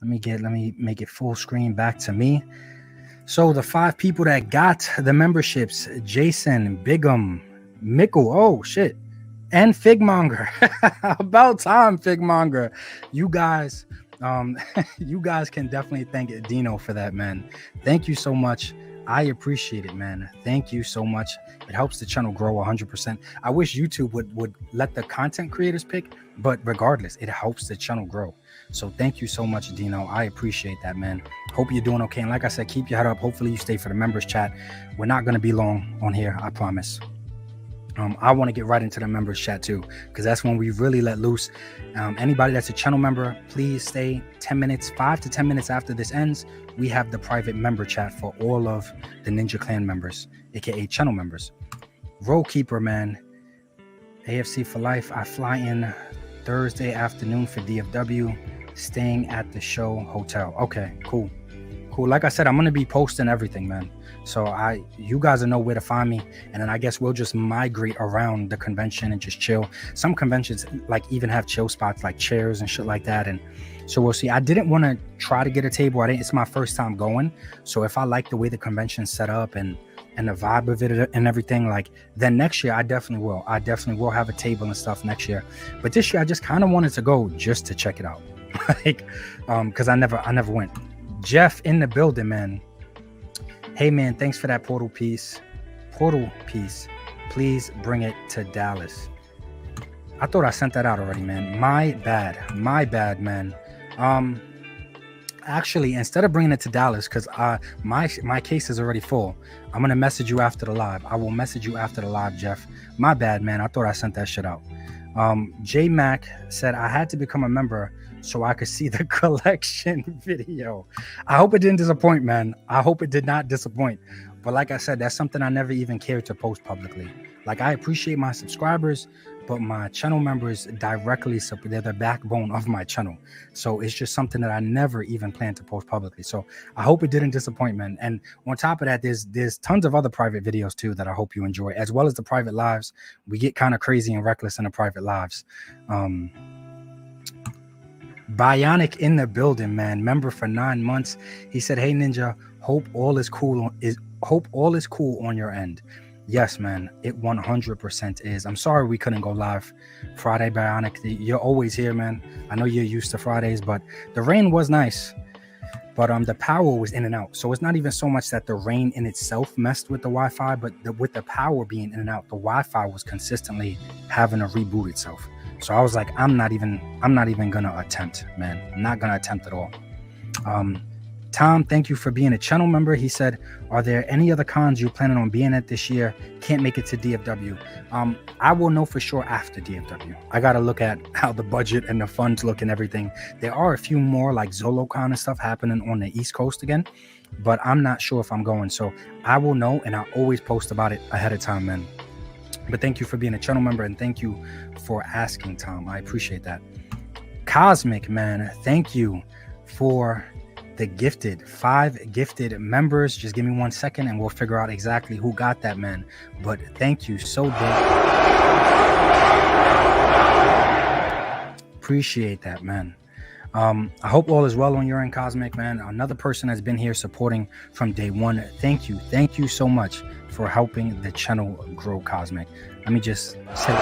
Let me make it full screen back to me. So the 5 people that got the memberships: Jason, Bigum, Mickle, oh shit, and Figmonger. About time, Figmonger. You guys can definitely thank Dino for that, man. Thank you so much. I appreciate it, man. Thank you so much. It helps the channel grow 100%. I wish YouTube would let the content creators pick, but regardless, it helps the channel grow. So thank you so much, Dino. I appreciate that, man. Hope you're doing okay. And like I said, keep your head up. Hopefully you stay for the members chat. We're not going to be long on here, I promise. I want to get right into the members chat too, because that's when we really let loose. Anybody that's a channel member, please stay 10 minutes, 5 to 10 minutes after this ends. We have the private member chat for all of the Ninja Clan members, aka channel members. Roll Keeper, man. AFC for life. I fly in Thursday afternoon for DFW, staying at the show hotel. Okay, cool. Like I said, I'm gonna be posting everything, man. So you guys will know where to find me, and then I guess we'll just migrate around the convention and just chill. Some conventions like even have chill spots like chairs and shit like that, and so we'll see. I didn't want to try to get a table. It's my first time going, so if I like the way the convention's set up and the vibe of it and everything, like, then next year I definitely will have a table and stuff next year. But this year I just kind of wanted to go just to check it out, like because I never went. Jeff in the building, man. Hey man, thanks for that portal piece. Please bring it to Dallas. I thought I sent that out already, man. My bad, man. Actually, instead of bringing it to Dallas, because my case is already full, I'm gonna message you after the live. I will message you after the live, Jeff. My bad, man. I thought I sent that shit out. J Mac said I had to become a member so I could see the collection video. I hope it didn't disappoint, man. I hope it did not disappoint. But like I said, that's something I never even cared to post publicly. Like, I appreciate my subscribers, but my channel members directly, they're the backbone of my channel. So it's just something that I never even planned to post publicly. So I hope it didn't disappoint, man. And on top of that, there's tons of other private videos too that I hope you enjoy, as well as the private lives. We get kind of crazy and reckless in the private lives. Bionic in the building, man. Member for 9 months. He said, "Hey Ninja, hope all is cool on your end." Yes, man, it 100% is. I'm sorry we couldn't go live Friday, Bionic. You're always here, man. I know you're used to Fridays, but the rain was nice. But the power was in and out. So it's not even so much that the rain in itself messed with the Wi-Fi, but with the power being in and out, the Wi-Fi was consistently having to reboot itself. So I was like, I'm not even gonna attempt, man. I'm not gonna attempt at all. Tom, thank you for being a channel member. He said, are there any other cons you're planning on being at this year? Can't make it to DFW. I will know for sure after DFW. I got to look at how the budget and the funds look and everything. There are a few more like ZoloCon and stuff happening on the East Coast again, but I'm not sure if I'm going. So I will know, and I'll always post about it ahead of time, man. But thank you for being a channel member, and thank you for asking, Tom. I appreciate that. Cosmic, man, thank you for the gifted 5 gifted members. Just give me 1 second and we'll figure out exactly who got that, man. But thank you so damn. Appreciate that, man. I hope all is well on your end, Cosmic, man. Another person has been here supporting from day one. Thank you so much for helping the channel grow, Cosmic. Let me just say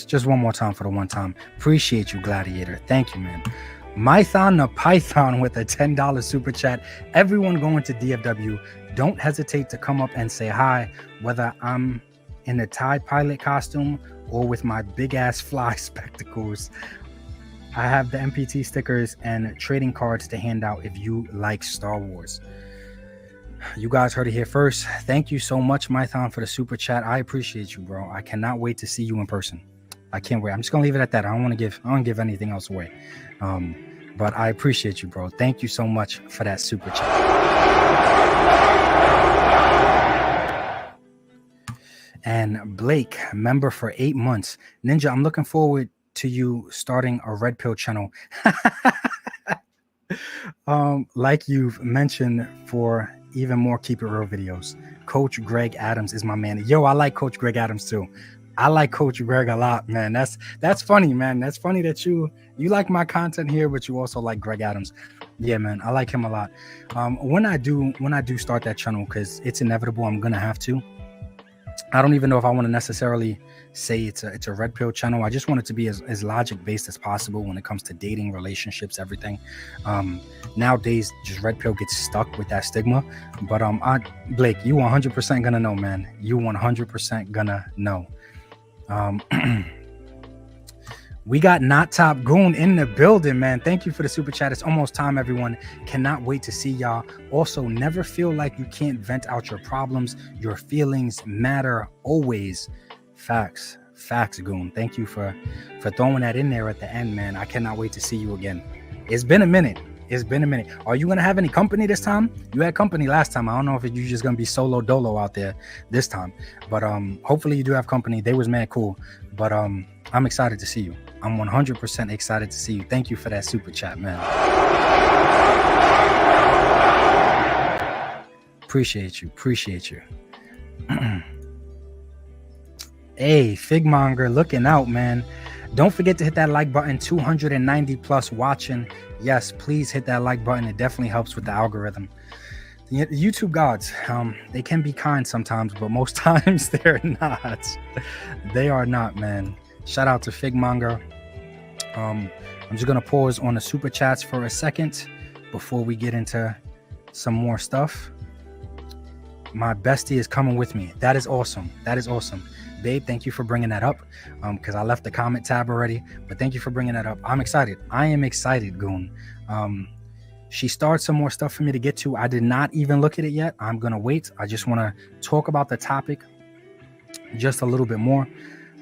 just one more time for the one time. Appreciate you, Gladiator. Thank you, man. Mython the Python with a $10 super chat. Everyone going to DFW, don't hesitate to come up and say hi, whether I'm in a TIE pilot costume or with my big ass fly spectacles. I have the MPT stickers and trading cards to hand out if you like Star Wars. You guys heard it here first. Thank you so much, Mython, for the super chat. I appreciate you, bro. I cannot wait to see you in person. I can't wait. I'm just gonna leave it at that. I don't give anything else away. But I appreciate you, bro. Thank you so much for that super chat. And Blake, member for 8 months. Ninja, I'm looking forward to you starting a Red Pill channel. Like you've mentioned, for even more Keep It Real videos. Coach Greg Adams is my man. Yo, I like Coach Greg Adams too. I like Coach Greg a lot, man. That's funny, man. That's funny that you like my content here, but you also like Greg Adams. Yeah, man, I like him a lot. When I do start that channel, because it's inevitable, I'm gonna have to. I don't even know if I want to necessarily say it's a red pill channel. I just want it to be as logic based as possible when it comes to dating, relationships, everything. Nowadays, just red pill gets stuck with that stigma. But Blake, you 100% gonna know, man. You 100% gonna know. We got Not Top Goon in the building, man. Thank you for the super chat. It's almost time, everyone. Cannot wait to see y'all. Also, never feel like you can't vent out your problems. Your feelings matter always. Facts, Goon. Thank you for throwing that in there at the end, man. I cannot wait to see you again. It's been a minute. Are you gonna have any company this time? You had company last time. I don't know if you're just gonna be solo dolo out there this time, but hopefully you do have company. They was mad cool, but I'm excited to see you. I'm 100% excited to see you. Thank you for that super chat, man. Appreciate you. Hey, Figmonger, looking out, man. Don't forget to hit that like button. 290 plus watching. Yes, please hit that like button. It definitely helps with the algorithm. The YouTube gods, they can be kind sometimes, but most times they're not. They are not, man. Shout out to Figmonger. I'm just gonna pause on the super chats for a second before we get into some more stuff. My bestie is coming with me. That is awesome. Babe, thank you for bringing that up, because I left the comment tab already, but thank you for bringing that up. I'm excited. I am excited, Goon. She started some more stuff for me to get to. I did not even look at it yet. I'm gonna wait. I just want to talk about the topic just a little bit more.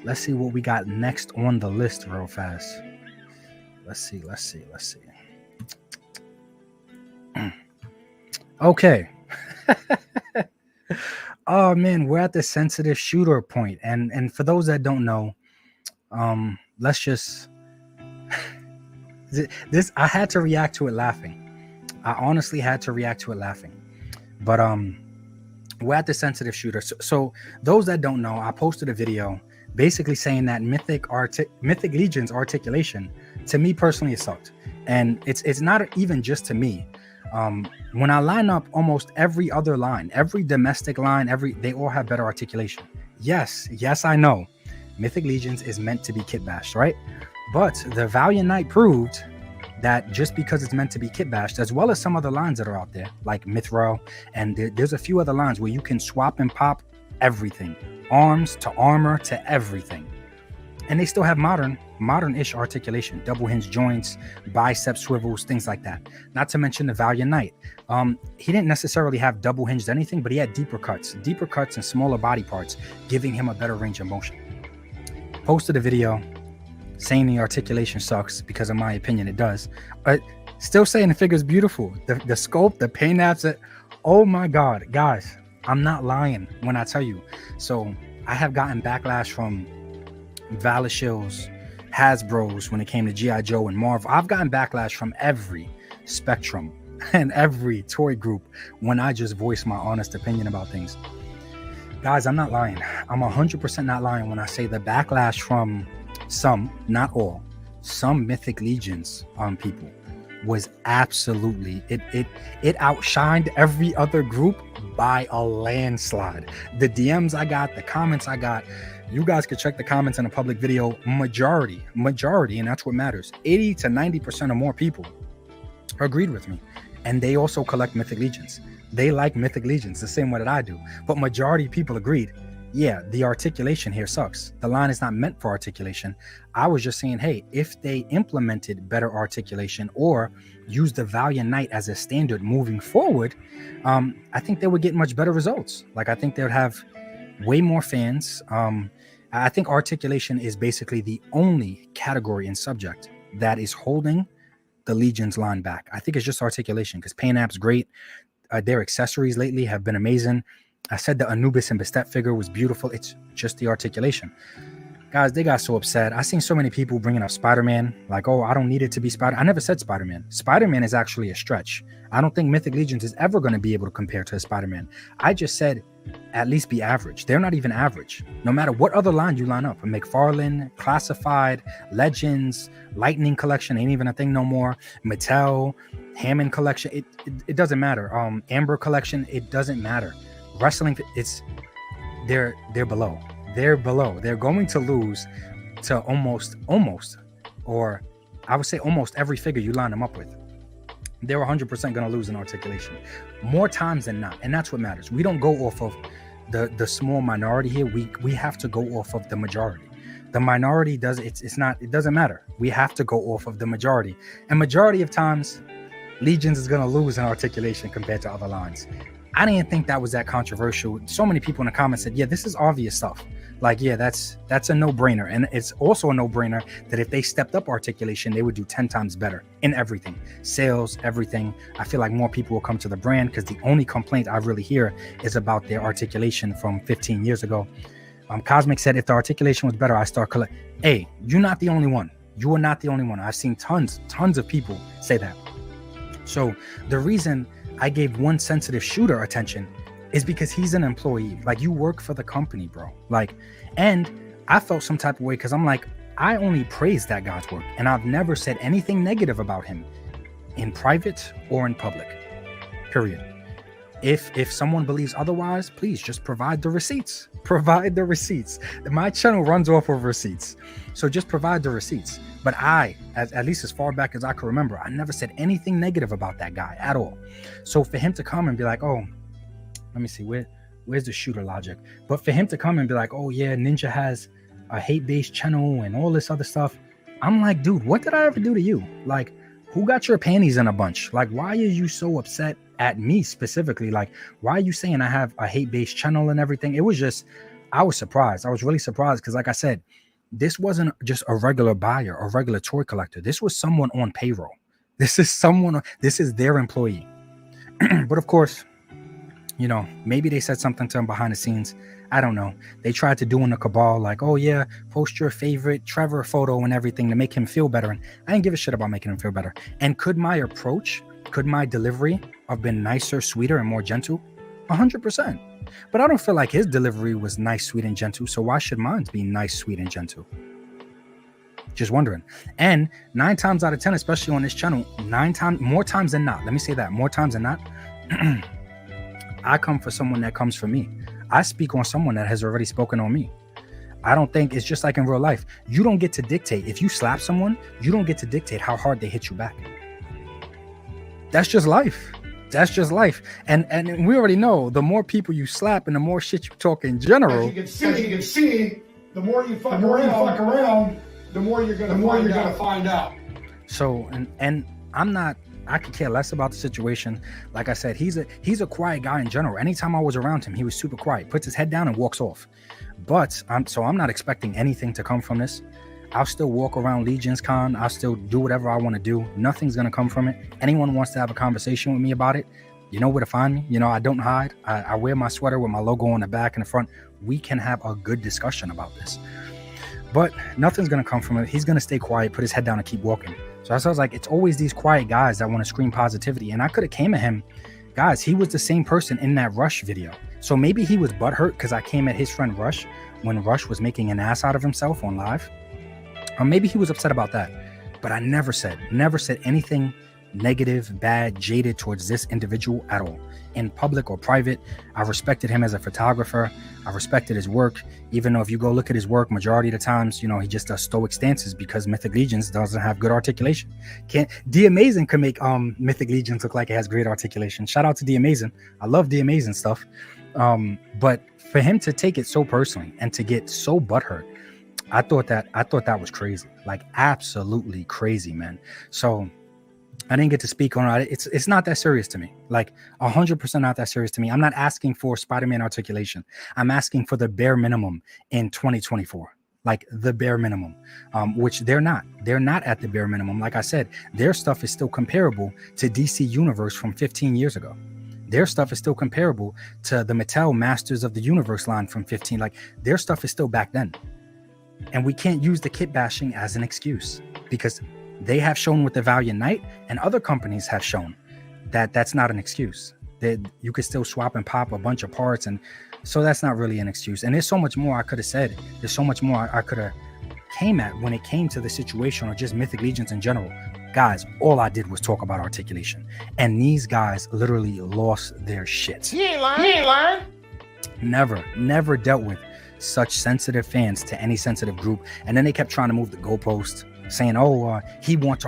Let's see what we got next on the list real fast. Let's see. Okay. Oh man, we're at the sensitive shooter point, and for those that don't know, let's just this. I had to react to it laughing. I honestly had to react to it laughing, but we're at the sensitive shooter. So those that don't know, I posted a video basically saying that Mythic Legions articulation, to me personally, it sucked, and it's not even just to me. When I line up almost every other line, every domestic line, they all have better articulation. Yes, I know Mythic Legions is meant to be kit bashed, right? But the Valiant Knight proved that just because it's meant to be kit bashed, as well as some other lines that are out there, like Mithril, and there's a few other lines where you can swap and pop everything, arms to armor to everything, and they still have modern-ish articulation, double hinge joints, bicep swivels, things like that. Not to mention the Valiant Knight. He didn't necessarily have double hinged anything, but he had deeper cuts and smaller body parts, giving him a better range of motion. Posted a video saying the articulation sucks, because in my opinion it does, but still saying the figure's beautiful. The sculpt, the paint apps, oh my god, guys, I'm not lying when I tell you. So I have gotten backlash from Valishills, Hasbro's when it came to G.I. Joe and Marvel. I've gotten backlash from every spectrum and every toy group when I just voice my honest opinion about things. Guys, I'm not lying. I'm 100% not lying when I say the backlash from some, not all, some Mythic Legions people was absolutely, it outshined every other group by a landslide. The DMs I got, the comments I got, you guys could check the comments in a public video. Majority, and that's what matters. 80 to 90% or more people agreed with me. And they also collect Mythic Legions. They like Mythic Legions the same way that I do. But majority of people agreed, yeah, the articulation here sucks. The line is not meant for articulation. I was just saying, hey, if they implemented better articulation or used the Valiant Knight as a standard moving forward, I think they would get much better results. Like, I think they would have way more fans. I think articulation is basically the only category and subject that is holding the Legion's line back. I think it's just articulation, because paint app's great. Their accessories lately have been amazing. I said the Anubis and Bastet figure was beautiful. It's just the articulation. Guys, they got so upset. I seen so many people bringing up Spider-Man, like, oh, I don't need it to be Spider. I never said Spider-Man. Spider-Man is actually a stretch. I don't think Mythic Legions is ever going to be able to compare to a Spider-Man. I just said at least be average. They're not even average. No matter what other line you line up, a McFarlane, Classified, Legends, Lightning Collection ain't even a thing no more. Mattel, Hammond Collection, it doesn't matter. Amber Collection, it doesn't matter. Wrestling, they're below. they're below. They're going to lose to almost, or I would say almost every figure you line them up with. They're 100% going to lose in articulation more times than not. And that's what matters. We don't go off of the small minority here. We have to go off of the majority. The minority it doesn't matter. We have to go off of the majority. And majority of times, Legions is going to lose in articulation compared to other lines. I didn't think that was that controversial. So many people in the comments said, yeah, this is obvious stuff. Like, yeah, that's a no-brainer. And it's also a no-brainer that if they stepped up articulation, they would do 10 times better in everything. Sales, everything. I feel like more people will come to the brand because the only complaint I really hear is about their articulation from 15 years ago. Cosmic said, if the articulation was better, I start collecting. Hey, you're not the only one. You are not the only one. I've seen tons of people say that. So the reason I gave one sensitive shooter attention is because he's an employee. Like, you work for the company, bro. Like, and I felt some type of way because I'm like, I only praise that guy's work, and I've never said anything negative about him in private or in public, period. If someone believes otherwise, please just provide the receipts. Provide the receipts. My channel runs off of receipts, so just provide the receipts. But at least as far back as I can remember, I never said anything negative about that guy at all. So for him to come and be like, oh, let me see, where's the shooter logic? But for him to come and be like, oh yeah, Ninja has a hate-based channel and all this other stuff, I'm like, dude, what did I ever do to you? Like, who got your panties in a bunch? Like, why are you so upset at me specifically? Like, why are you saying I have a hate-based channel and everything? It was just, I was surprised. I was really surprised because, like I said, this wasn't just a regular buyer or regular toy collector. This was someone on payroll. This is their employee. But of course, you know, maybe they said something to him behind the scenes. I don't know. They tried to do in the cabal, like, oh yeah, post your favorite Trevor photo and everything to make him feel better. And I didn't give a shit about making him feel better. And could my delivery have been nicer, sweeter, and more gentle? 100%. But I don't feel like his delivery was nice, sweet, and gentle. So why should mine be nice, sweet, and gentle? Just wondering. And 9 times out of 10, especially on this channel, more times than not, let me say that, more times than not, I come for someone that comes for me. I speak on someone that has already spoken on me. I don't think it's just like in real life. You don't get to dictate. If you slap someone, you don't get to dictate how hard they hit you back. That's just life. That's just life. And we already know the more people you slap and the more shit you talk in general. As you can see, the more you fuck around, the more you're gonna find out. So and I could care less about the situation. Like I said, he's a quiet guy in general. Anytime I was around him, he was super quiet, puts his head down and walks off. But I'm not expecting anything to come from this. I'll still walk around Legions Con. I'll still do whatever I want to do. Nothing's going to come from it. Anyone wants to have a conversation with me about it, you know where to find me. You know, I don't hide. I wear my sweater with my logo on the back and the front. We can have a good discussion about this. But nothing's going to come from it. He's going to stay quiet, put his head down and keep walking. So I was like, it's always these quiet guys that want to scream positivity. And I could have came at him. Guys, he was the same person in that Rush video. So maybe he was butthurt because I came at his friend Rush when Rush was making an ass out of himself on live. Or maybe he was upset about that. But I never said anything negative, bad, jaded towards this individual at all. In public or private, I respected him as a photographer. I respected his work, even though if you go look at his work, majority of the times, you know, he just does stoic stances because Mythic Legions doesn't have good articulation. D Amazing can make Mythic Legions look like it has great articulation. Shout out to D Amazing. I love D Amazing stuff. But for him to take it so personally and to get so butthurt, I thought that was crazy, like absolutely crazy, man. So I didn't get to speak on it. It's not that serious to me, like 100% not that serious to me. I'm not asking for Spider-Man articulation. I'm asking for the bare minimum in 2024, like the bare minimum, which they're not at the bare minimum. Like I said, their stuff is still comparable to DC Universe from 15 years ago. Their stuff is still comparable to the Mattel Masters of the Universe line from 15. Like their stuff is still back then. And we can't use the kit bashing as an excuse because they have shown with the Valiant Knight and other companies have shown that that's not an excuse. That you could still swap and pop a bunch of parts. And so that's not really an excuse. And there's so much more I could have said. There's so much more I could have came at when it came to the situation or just Mythic Legions in general. Guys, all I did was talk about articulation. And these guys literally lost their shit. He ain't lying. Never dealt with such sensitive fans to any sensitive group. And then they kept trying to move the goalpost, saying, "Oh, he wants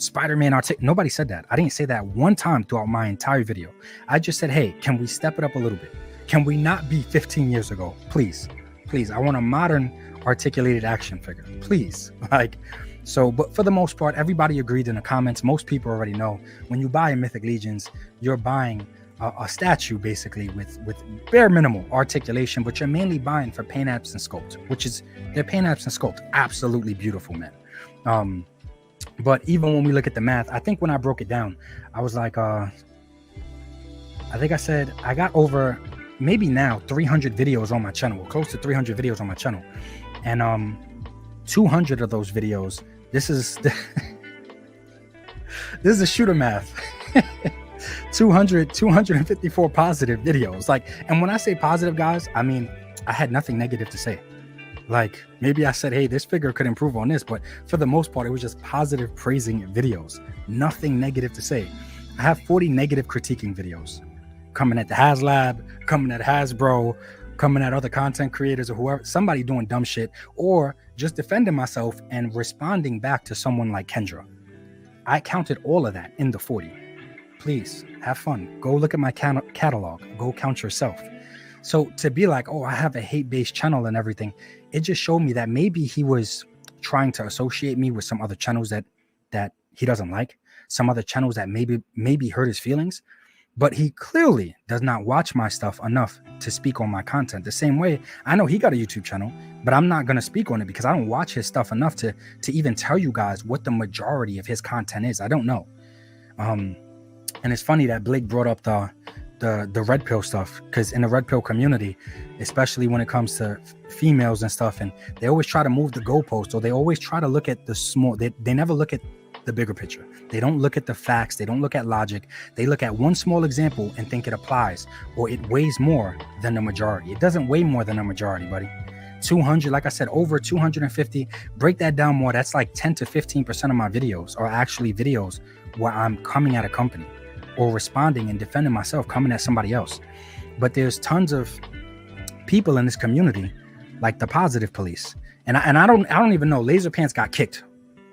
Spider-Man Nobody said that. I didn't say that one time throughout my entire video. I just said, hey, can we step it up a little bit? Can we not be 15 years ago? Please. I want a modern articulated action figure, please." Like, so, but for the most part, everybody agreed in the comments. Most people already know when you buy a Mythic Legions, you're buying a statue basically with bare minimal articulation, but you're mainly buying for paint apps and sculpt, which is their paint apps and sculpt absolutely beautiful, man. But even when we look at the math, I think when I broke it down, I was like, I think I said I got over maybe now 300 videos on my channel, or close to 300 videos on my channel, and 200 of those videos, this is a shooter math. 254 positive videos. Like, and when I say positive, guys, I mean I had nothing negative to say. Like, maybe I said, hey, this figure could improve on this, but for the most part, it was just positive praising videos. Nothing negative to say. I have 40 negative critiquing videos coming at the HasLab, coming at Hasbro, coming at other content creators or whoever, somebody doing dumb shit, or just defending myself and responding back to someone like Kendra. I counted all of that in the 40. Please have fun. Go look at my catalog. Go count yourself. So to be like, oh, I have a hate-based channel and everything, it just showed me that maybe he was trying to associate me with some other channels that he doesn't like, some other channels that maybe hurt his feelings. But he clearly does not watch my stuff enough to speak on my content. The same way, I know he got a YouTube channel, but I'm not going to speak on it because I don't watch his stuff enough to even tell you guys what the majority of his content is. I don't know. And it's funny that Blake brought up the red pill stuff, because in the red pill community, especially when it comes to females and stuff, and they always try to move the goalpost, or they always try to look at the small, they never look at the bigger picture. They don't look at the facts. They don't look at logic. They look at one small example and think it applies, or it weighs more than the majority. It doesn't weigh more than the majority, buddy. 200, like I said, over 250. Break that down more. That's like 10 to 15% of my videos are actually videos where I'm coming at a company or responding and defending myself, coming at somebody else. But there's tons of people in this community, like the positive police. And I don't even know. Laser Pants got kicked.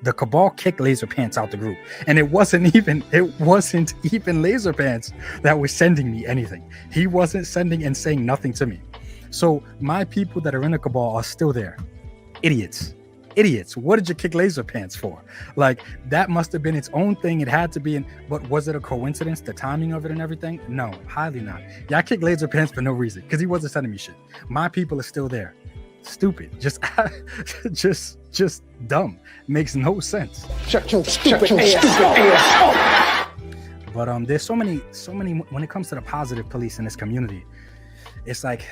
The Cabal kicked Laser Pants out the group, and it wasn't even Laser Pants that was sending me anything. He wasn't sending and saying nothing to me. So my people that are in the Cabal are still there. Idiots. What did you kick Laser Pants for? Like, that must have been its own thing. It had to be but was it a coincidence, the timing of it and everything? No, highly not. Yeah, I kicked Laser Pants for no reason, because he wasn't sending me shit. My people are still there. Stupid. Just dumb. Makes no sense. Shut your stupid ass up. But there's so many when it comes to the positive police in this community. It's like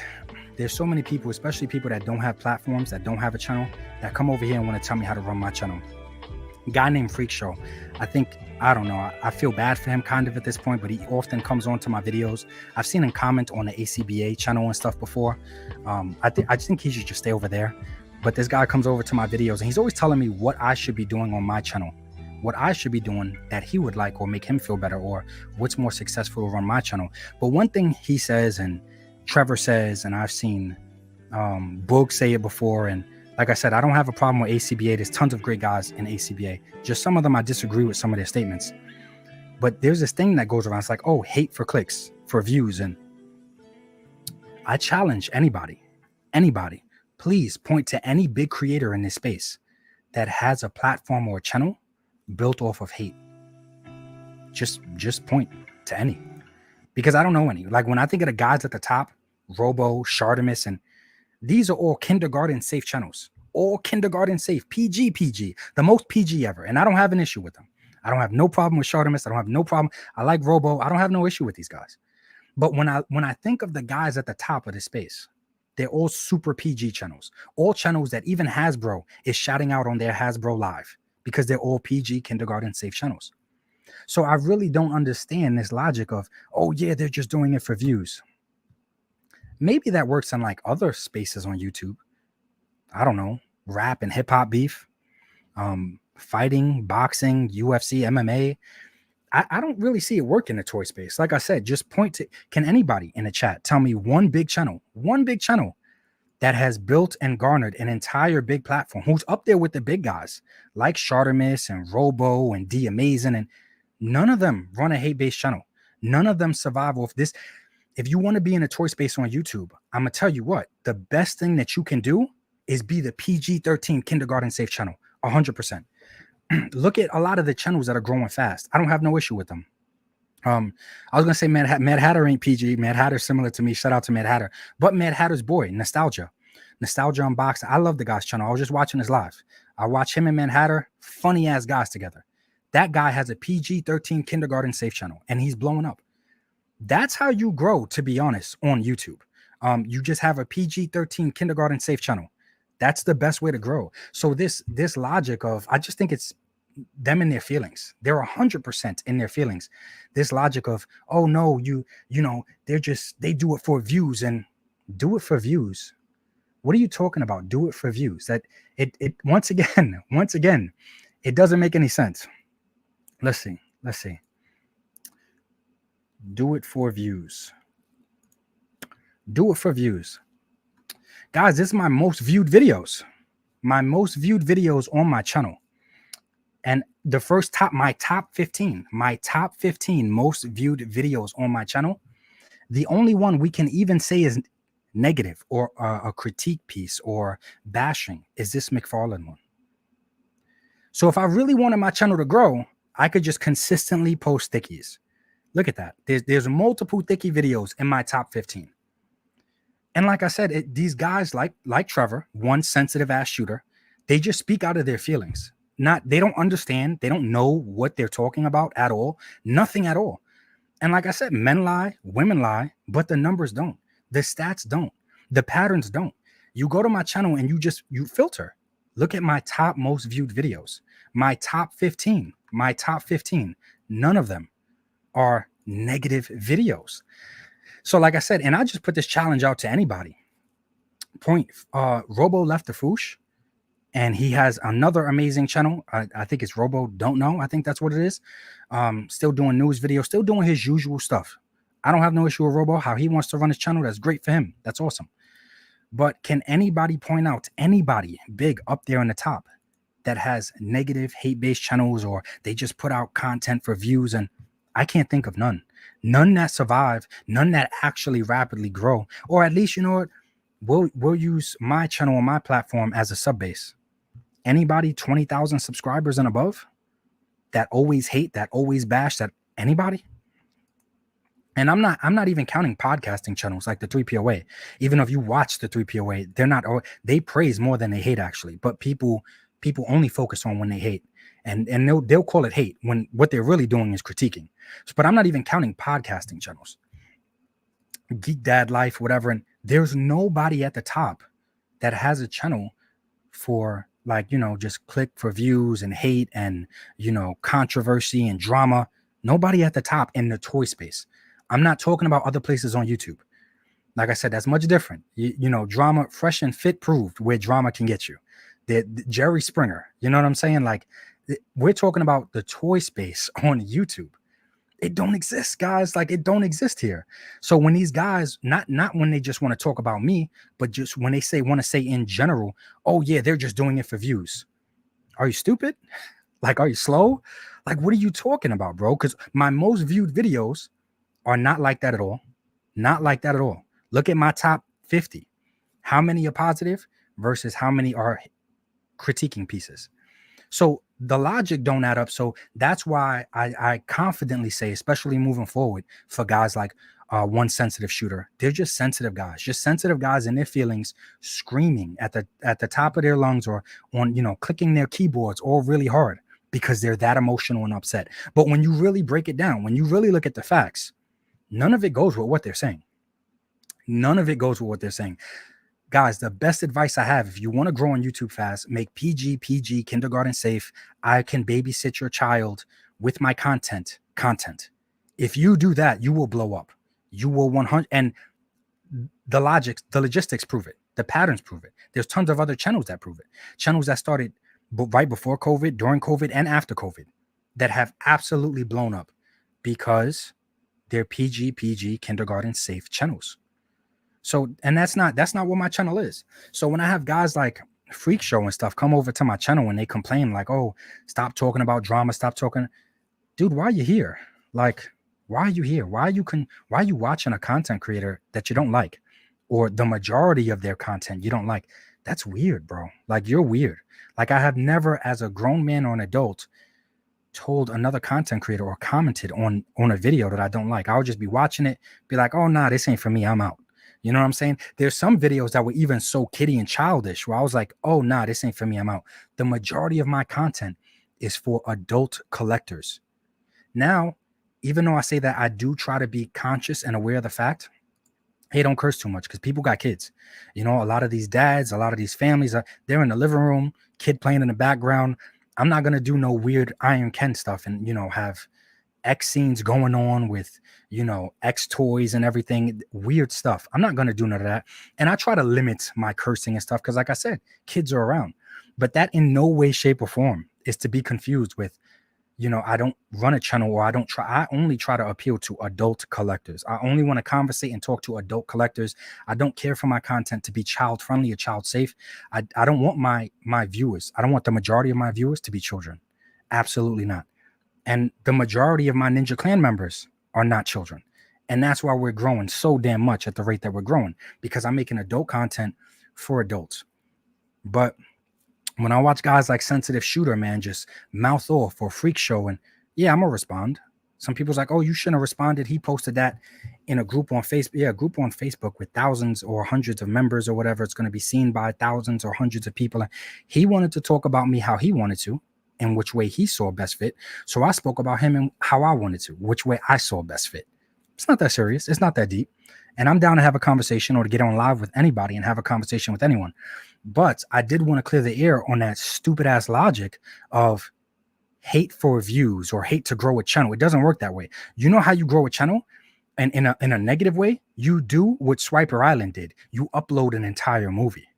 there's so many people, especially people that don't have platforms, that don't have a channel, that come over here and want to tell me how to run my channel. A guy named Freak Show, I don't know, I feel bad for him kind of at this point, but he often comes on to my videos. I've seen him comment on the ACBA channel and stuff before. I just think he should just stay over there. But this guy comes over to my videos and he's always telling me what I should be doing on my channel, what I should be doing that he would like or make him feel better, or what's more successful to run my channel. But one thing he says, and Trevor says, and I've seen Boog say it before, and like I said, I don't have a problem with ACBA. There's tons of great guys in ACBA. Just some of them I disagree with some of their statements. But there's this thing that goes around. It's like, oh, hate for clicks, for views. And I challenge anybody, please point to any big creator in this space that has a platform or a channel built off of hate. Just point to any. Because I don't know any. Like, when I think of the guys at the top, Robo, Shartimus, and these are all kindergarten safe channels. All kindergarten safe. PG. The most PG ever. And I don't have an issue with them. I don't have no problem with Shartimus. I don't have no problem. I like Robo. I don't have no issue with these guys. But when I think of the guys at the top of this space, they're all super PG channels. All channels that even Hasbro is shouting out on their Hasbro Live, because they're all PG kindergarten safe channels. So I really don't understand this logic of, oh yeah, they're just doing it for views. Maybe that works in like other spaces on YouTube. I don't know, rap and hip hop beef, fighting, boxing, UFC, MMA. I don't really see it work in the toy space. Like I said, just point to, can anybody in the chat tell me one big channel that has built and garnered an entire big platform, who's up there with the big guys like Shartimus and Robo and D Amazing, and none of them run a hate-based channel. None of them survive off this. If you want to be in a toy space on YouTube, I'm gonna tell you what, the best thing that you can do is be the PG-13 kindergarten safe channel. 100%. Look at a lot of the channels that are growing fast. I don't have no issue with them. I was gonna say Mad Hatter ain't PG. Mad Hatter's similar to me. Shout out to Mad Hatter. But Mad Hatter's boy, Nostalgia Unboxed. I love the guy's channel. I was just watching his live. I watch him and Mad Hatter, funny ass guys together. That guy has a PG-13 kindergarten safe channel, and he's blowing up. That's how you grow, to be honest, on YouTube. You just have a PG-13 kindergarten safe channel. That's the best way to grow. So this logic of, I just think it's them in their feelings. They're 100% in their feelings. This logic of, oh no, you know, they do it for views. And do it for views. What are you talking about? Do it for views. That it once again, it doesn't make any sense. Let's see. Do it for views. Do it for views. Guys, this is my most viewed videos. My most viewed videos on my channel. And the first my top 15 most viewed videos on my channel. The only one we can even say is negative or a critique piece or bashing is this McFarlane one. So if I really wanted my channel to grow, I could just consistently post thickies. Look at that. There's multiple thicky videos in my top 15. And like I said, these guys like Trevor, one sensitive ass shooter, they just speak out of their feelings. They don't understand. They don't know what they're talking about at all. Nothing at all. And like I said, men lie, women lie, but the numbers don't. The stats don't. The patterns don't. You go to my channel and you filter. Look at my top most viewed videos. My top 15. None of them are negative videos. So like I said, and I just put this challenge out to anybody. Robo left the Foosh, and he has another amazing channel. I think it's Robo Don't Know. I think that's what it is. Still doing news videos, still doing his usual stuff. I don't have no issue with Robo, how he wants to run his channel. That's great for him. That's awesome. But can anybody point out anybody big up there in the top that has negative hate-based channels, or they just put out content for views? And I can't think of none. None that survive, none that actually rapidly grow, or at least, you know what, we'll use my channel on my platform as a sub base. Anybody 20,000 subscribers and above that always hate, that always bash, that anybody? And I'm not even counting podcasting channels like the 3POA. Even if you watch the 3POA, they praise more than they hate actually. But people only focus on when they hate. And they'll call it hate when what they're really doing is critiquing. But I'm not even counting podcasting channels. Geek Dad Life, whatever. And there's nobody at the top that has a channel for, like, you know, just click for views and hate and, you know, controversy and drama. Nobody at the top in the toy space. I'm not talking about other places on YouTube. Like I said, that's much different. You know, drama, Fresh and Fit proved where drama can get you. The Jerry Springer, you know what I'm saying? Like, we're talking about the toy space on YouTube. It don't exist, guys. Like, it don't exist here. So when these guys, not when they just want to talk about me, but just when they want to say in general, oh yeah, they're just doing it for views. Are you stupid? Like, are you slow? Like, what are you talking about, bro? Because my most viewed videos are not like that at all. Not like that at all. Look at my top 50. How many are positive versus how many are critiquing pieces? So the logic don't add up. So that's why I confidently say, especially moving forward, for guys like one sensitive shooter, they're just sensitive guys in their feelings, screaming at the top of their lungs, or on, you know, clicking their keyboards all really hard because they're that emotional and upset. But when you really break it down, when you really look at the facts, none of it goes with what they're saying. None of it goes with what they're saying. Guys, the best advice I have, if you want to grow on YouTube fast, make PG, kindergarten safe. I can babysit your child with my content. If you do that, you will blow up. You will 100. And the logistics prove it. The patterns prove it. There's tons of other channels that prove it. Channels that started right before COVID, during COVID, and after COVID that have absolutely blown up because they're PG, kindergarten safe channels. So, and that's not what my channel is. So when I have guys like Freak Show and stuff come over to my channel and they complain like, oh, stop talking about drama, stop talking. Dude, why are you here? Like, why are you here? Why are you watching a content creator that you don't like, or the majority of their content you don't like? That's weird, bro. Like, you're weird. Like, I have never, as a grown man or an adult, told another content creator or commented on a video that I don't like. I would just be watching it, be like, oh, nah, this ain't for me, I'm out. You know what I'm saying? There's some videos that were even so kiddie and childish where I was like, oh, nah, this ain't for me, I'm out. The majority of my content is for adult collectors. Now, even though I say that, I do try to be conscious and aware of the fact, hey, don't curse too much, because people got kids. You know, a lot of these dads, a lot of these families, they're in the living room, kid playing in the background. I'm not going to do no weird Iron Ken stuff and, you know, have X scenes going on with, you know, X toys and everything, weird stuff. I'm not going to do none of that. And I try to limit my cursing and stuff because, like I said, kids are around. But that in no way, shape, or form is to be confused with, you know, I don't run a channel, or I only try to appeal to adult collectors. I only want to conversate and talk to adult collectors. I don't care for my content to be child friendly or child safe. I don't want my viewers, I don't want the majority of my viewers to be children. Absolutely not. And the majority of my Ninja Clan members are not children. And that's why we're growing so damn much at the rate that we're growing, because I'm making adult content for adults. But when I watch guys like Sensitive Shooter, man, just mouth off, or Freak Show, and yeah, I'm gonna respond. Some people's like, oh, you shouldn't have responded. He posted that in a group on Facebook. Yeah, a group on Facebook with thousands or hundreds of members or whatever. It's going to be seen by thousands or hundreds of people. He wanted to talk about me how he wanted to, and which way he saw best fit. So I spoke about him and how I wanted to, which way I saw best fit. It's not that serious. It's not that deep. And I'm down to have a conversation, or to get on live with anybody and have a conversation with anyone. But I did want to clear the air on that stupid ass logic of hate for views or hate to grow a channel. It doesn't work that way. You know how you grow a channel? And in a negative way, you do what Swiper Island did. You upload an entire movie.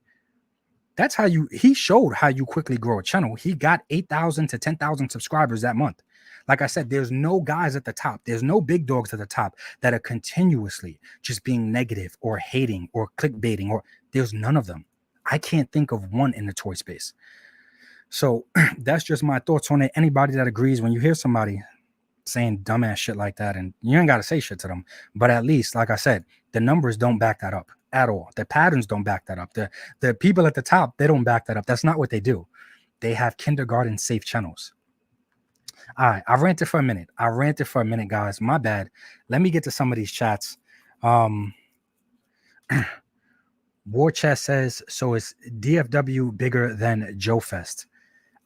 That's how he showed how you quickly grow a channel. He got 8,000 to 10,000 subscribers that month. Like I said, there's no guys at the top. There's no big dogs at the top that are continuously just being negative or hating or clickbaiting, or there's none of them. I can't think of one in the toy space. So that's just my thoughts on it. Anybody that agrees, when you hear somebody saying dumbass shit like that, and you ain't got to say shit to them, but at least, like I said, the numbers don't back that up at all. The patterns don't back that up. The people at the top, they don't back that up. That's not what they do. They have kindergarten safe channels. All right, I ranted for a minute, guys. My bad. Let me get to some of these chats. War Chest says, so is DFW bigger than Joe Fest?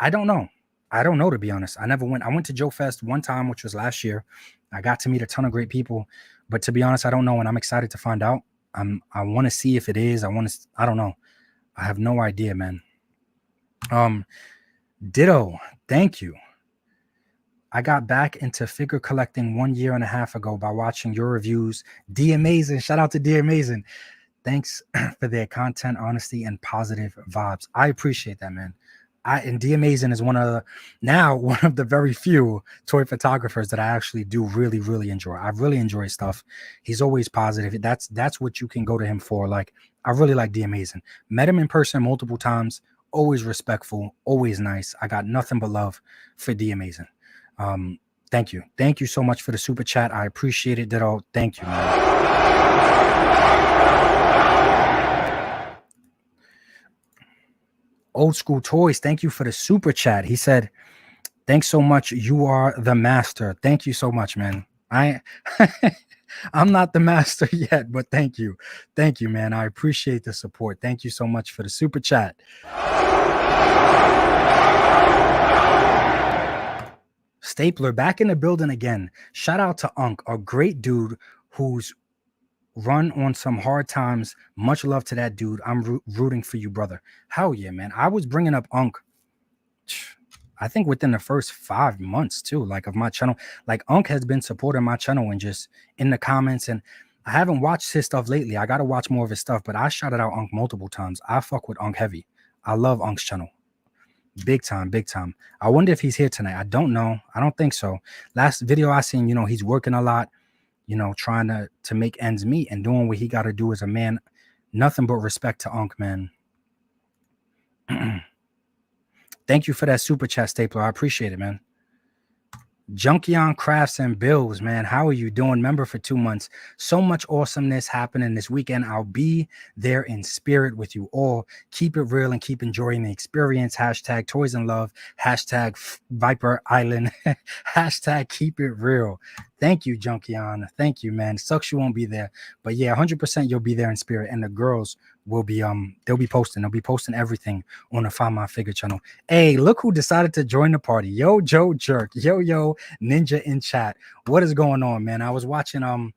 I don't know. To be honest. I never went. I went to Joe Fest one time, which was last year. I got to meet a ton of great people, but to be honest, I don't know, and I'm excited to find out. I want to see if it is. I don't know. I have no idea, man. Ditto. Thank you. I got back into figure collecting 1.5 years ago by watching your reviews. D Amazing. Shout out to D Amazing. Thanks for their content, honesty, and positive vibes. I appreciate that, man. And D Amazing is one of the very few toy photographers that I actually do really, really enjoy. I really enjoy stuff. He's always positive. That's what you can go to him for. Like, I really like D Amazing. Met him in person multiple times. Always respectful. Always nice. I got nothing but love for D Amazing. Thank you. Thank you so much for the super chat. I appreciate it, Ditto. Thank you, man. Old School Toys, thank you for the super chat. He said, thanks so much. You are the master. Thank you so much, man. I'm not the master yet, but thank you. Thank you, man. I appreciate the support. Thank you so much for the super chat. Stapler back in the building again. Shout out to Unk, a great dude who's run on some hard times. Much love to that dude. I'm rooting for you, brother. Hell yeah, man. I was bringing up Unk, I think within the first 5 months too, like, of my channel. Like, Unk has been supporting my channel and just in the comments, and I haven't watched his stuff lately. I got to watch more of his stuff, but I shouted out Unk multiple times. I fuck with Unk heavy. I love Unk's channel. Big time, big time. I wonder if he's here tonight. I don't know. I don't think so. Last video I seen, he's working a lot, trying to make ends meet and doing what he got to do as a man Nothing but respect to Unc, man. Thank you for that super chat, Stapler. I appreciate it, man. Junkion Crafts and Bills, man. How are you doing? Member for 2 months. So much awesomeness happening this weekend. I'll be there in spirit with you all. Keep it real and keep enjoying the experience. Hashtag Toys and Love. Hashtag Viper Island. Hashtag Keep It Real. Thank you, Junkion. Thank you, man. Sucks you won't be there. But yeah, 100% you'll be there in spirit. And the girls will be they'll be posting everything on the Find My Figure channel. Hey, look who decided to join the party. Yo, Joe Jerk. Yo, Ninja in chat. What is going on, man? I was watching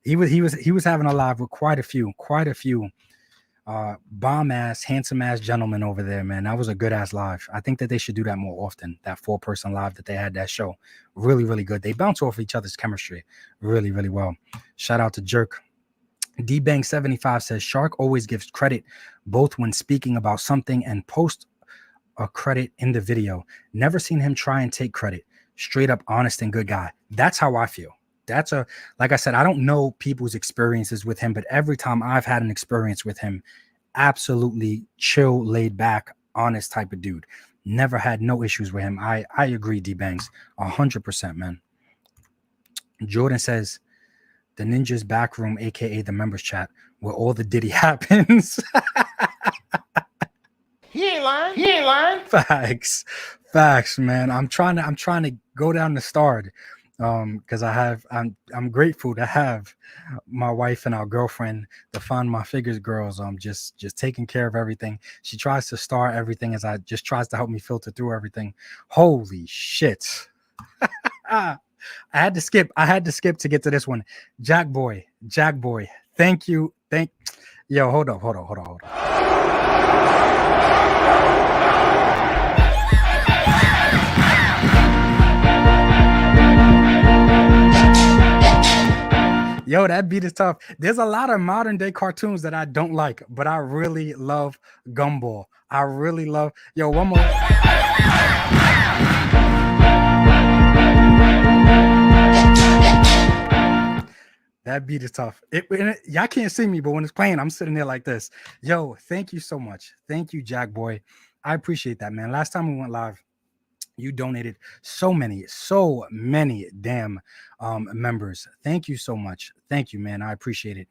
he was having a live with quite a few bomb ass, handsome ass gentlemen over there, man. That was a good ass live. I think that they should do that more often. That 4-person live that they had, that show. Really, really good. They bounce off each other's chemistry really, really well. Shout out to Jerk. DBang75 says Shark always gives credit both when speaking about something and post a credit in the video. Never seen him try and take credit. Straight up honest and good guy. That's how I feel. Like I said, I don't know people's experiences with him, but every time I've had an experience with him, absolutely chill, laid back, honest type of dude. Never had no issues with him. I agree, D-Bangs, 100%, man. Jordan says, the Ninja's back room, aka the members chat, where all the Diddy happens. He ain't lying. Facts, man. I'm trying to go down the start, because I'm grateful to have my wife and our girlfriend, the Find My Figures girls, just taking care of everything. She tries to star everything as I just tries to help me filter through everything. Holy shit. I had to skip to get to this one. Jack Boy. Thank you. Yo, hold on. Yo, that beat is tough. There's a lot of modern day cartoons that I don't like, but I really love Gumball. I really love. Yo, one more. That beat is tough. Y'all can't see me, but when it's playing, I'm sitting there like this. Yo, thank you so much. Thank you, Jack Boy. I appreciate that, man. Last time we went live, you donated so many damn members. Thank you so much. Thank you, man. I appreciate it.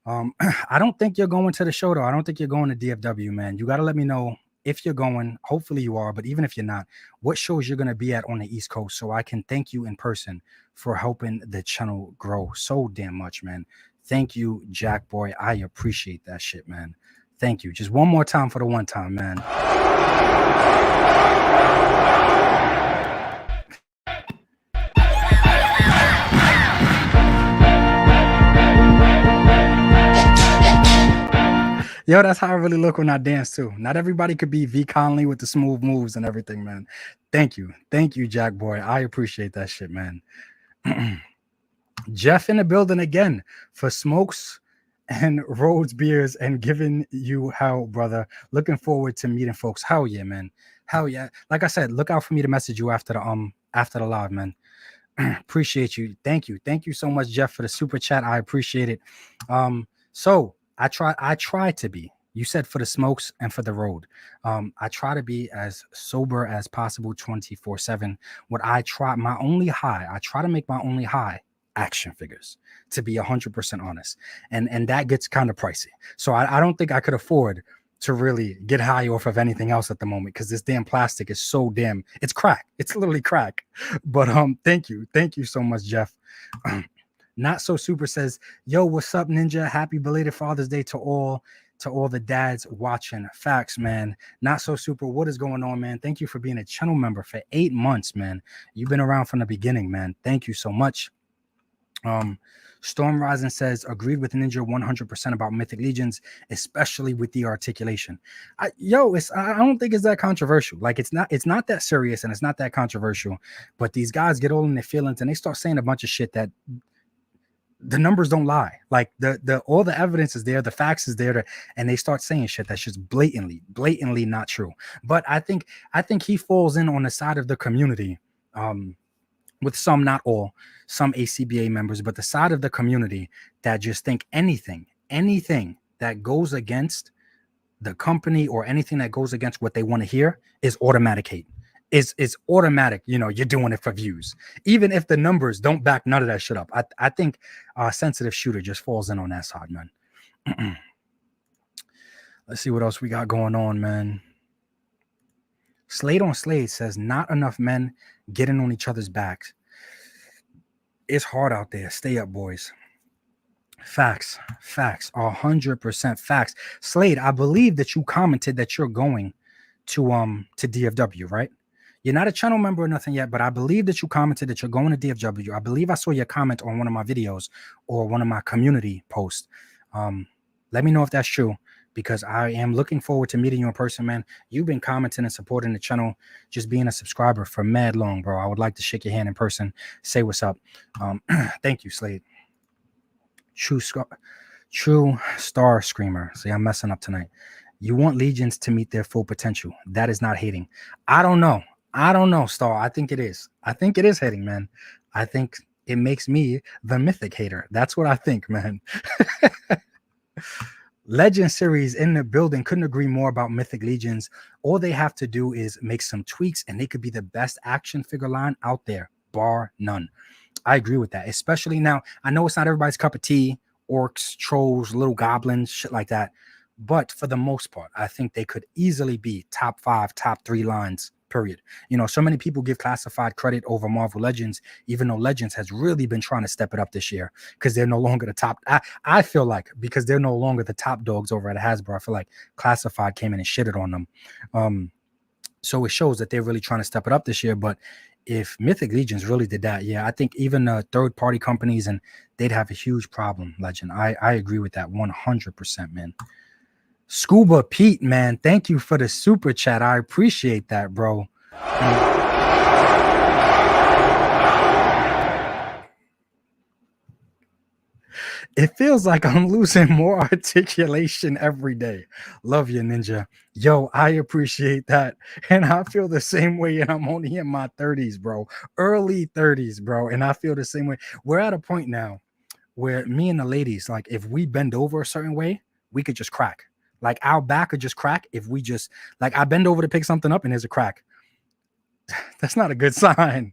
I don't think you're going to the show, though. I don't think you're going to DFW, man. You got to let me know if you're going. Hopefully you are, but even if you're not, what shows you're going to be at on the East Coast so I can thank you in person for helping the channel grow so damn much, man. Thank you, Jack Boy. I appreciate that shit, man. Thank you. Just one more time for the one time, man. Yo, that's how I really look when I dance too. Not everybody could be V Conley with the smooth moves and everything, man. Thank you, Jack Boy. I appreciate that shit, man. Jeff in the building again for smokes and Rhodes beers and giving you hell, brother. Looking forward to meeting folks. Hell yeah, man. Hell yeah. Like I said, look out for me to message you after the live, man. Appreciate you. Thank you so much, Jeff, for the super chat. I appreciate it. So I try to be. You said for the smokes and for the road. I try to be as sober as possible 24/7. I try to make my only high action figures, to be 100% honest. And that gets kind of pricey. So I don't think I could afford to really get high off of anything else at the moment, because this damn plastic is so damn, it's crack. It's literally crack. But thank you so much, Jeff. Not So Super says, yo, what's up, Ninja? Happy belated Father's Day to all the dads watching. Facts, man. Not So Super, what is going on, man? Thank you for being a channel member for 8 months, man. You've been around from the beginning, man. Thank you so much. Storm Rising says, agreed with Ninja 100% about Mythic Legions, especially with the articulation. I don't think it's that controversial. Like, it's not that serious and it's not that controversial, but these guys get all in their feelings and they start saying a bunch of shit that the numbers don't lie. Like all the evidence is there, the facts is there, and they start saying shit that's just blatantly not true. But I think he falls in on the side of the community, with some, not all, some ACBA members, but the side of the community that just think anything that goes against the company or anything that goes against what they want to hear is automatic hate. It's automatic. You're doing it for views, even if the numbers don't back none of that shit up. I think Sensitive Shooter just falls in on that side, man. Let's see what else we got going on, man. Slade on Slade says not enough men getting on each other's backs. It's hard out there. Stay up, boys. Facts, 100% facts. Slade, I believe that you commented that you're going to DFW, right? You're not a channel member or nothing yet, but I believe that you commented that you're going to DFW. I believe I saw your comment on one of my videos or one of my community posts. Let me know if that's true, because I am looking forward to meeting you in person, man. You've been commenting and supporting the channel, just being a subscriber for mad long, bro. I would like to shake your hand in person, say what's up. Thank you, Slade. True Star Screamer. See, I'm messing up tonight. You want Legions to meet their full potential. That is not hating. I don't know, Star. I think it is. I think it is hating, man. I think it makes me the mythic hater. That's what I think, man. Legend series in the building. Couldn't agree more about Mythic Legions. All they have to do is make some tweaks and they could be the best action figure line out there, bar none. I agree with that, especially now. I know it's not everybody's cup of tea, orcs, trolls, little goblins, shit like that. But for the most part, I think they could easily be top 5, top 3 lines, period. So many people give Classified credit over Marvel Legends, even though Legends has really been trying to step it up this year because they're no longer the top. I feel like because they're no longer the top dogs over at Hasbro, I feel like Classified came in and shitted on them. So it shows that they're really trying to step it up this year. But if Mythic Legions really did that, yeah, I think even third-party companies, and they'd have a huge problem, Legend. I agree with that 100%, man. Scuba Pete, man, thank you for the super chat. I appreciate that, bro. It feels like I'm losing more articulation every day. Love you, Ninja. Yo, I appreciate that. And I feel the same way, and I'm only in my 30s, bro. Early 30s, bro. And I feel the same way. We're at a point now where me and the ladies, like, if we bend over a certain way, we could just crack. Like, our back could just crack if we just, like, I bend over to pick something up and there's a crack. That's not a good sign.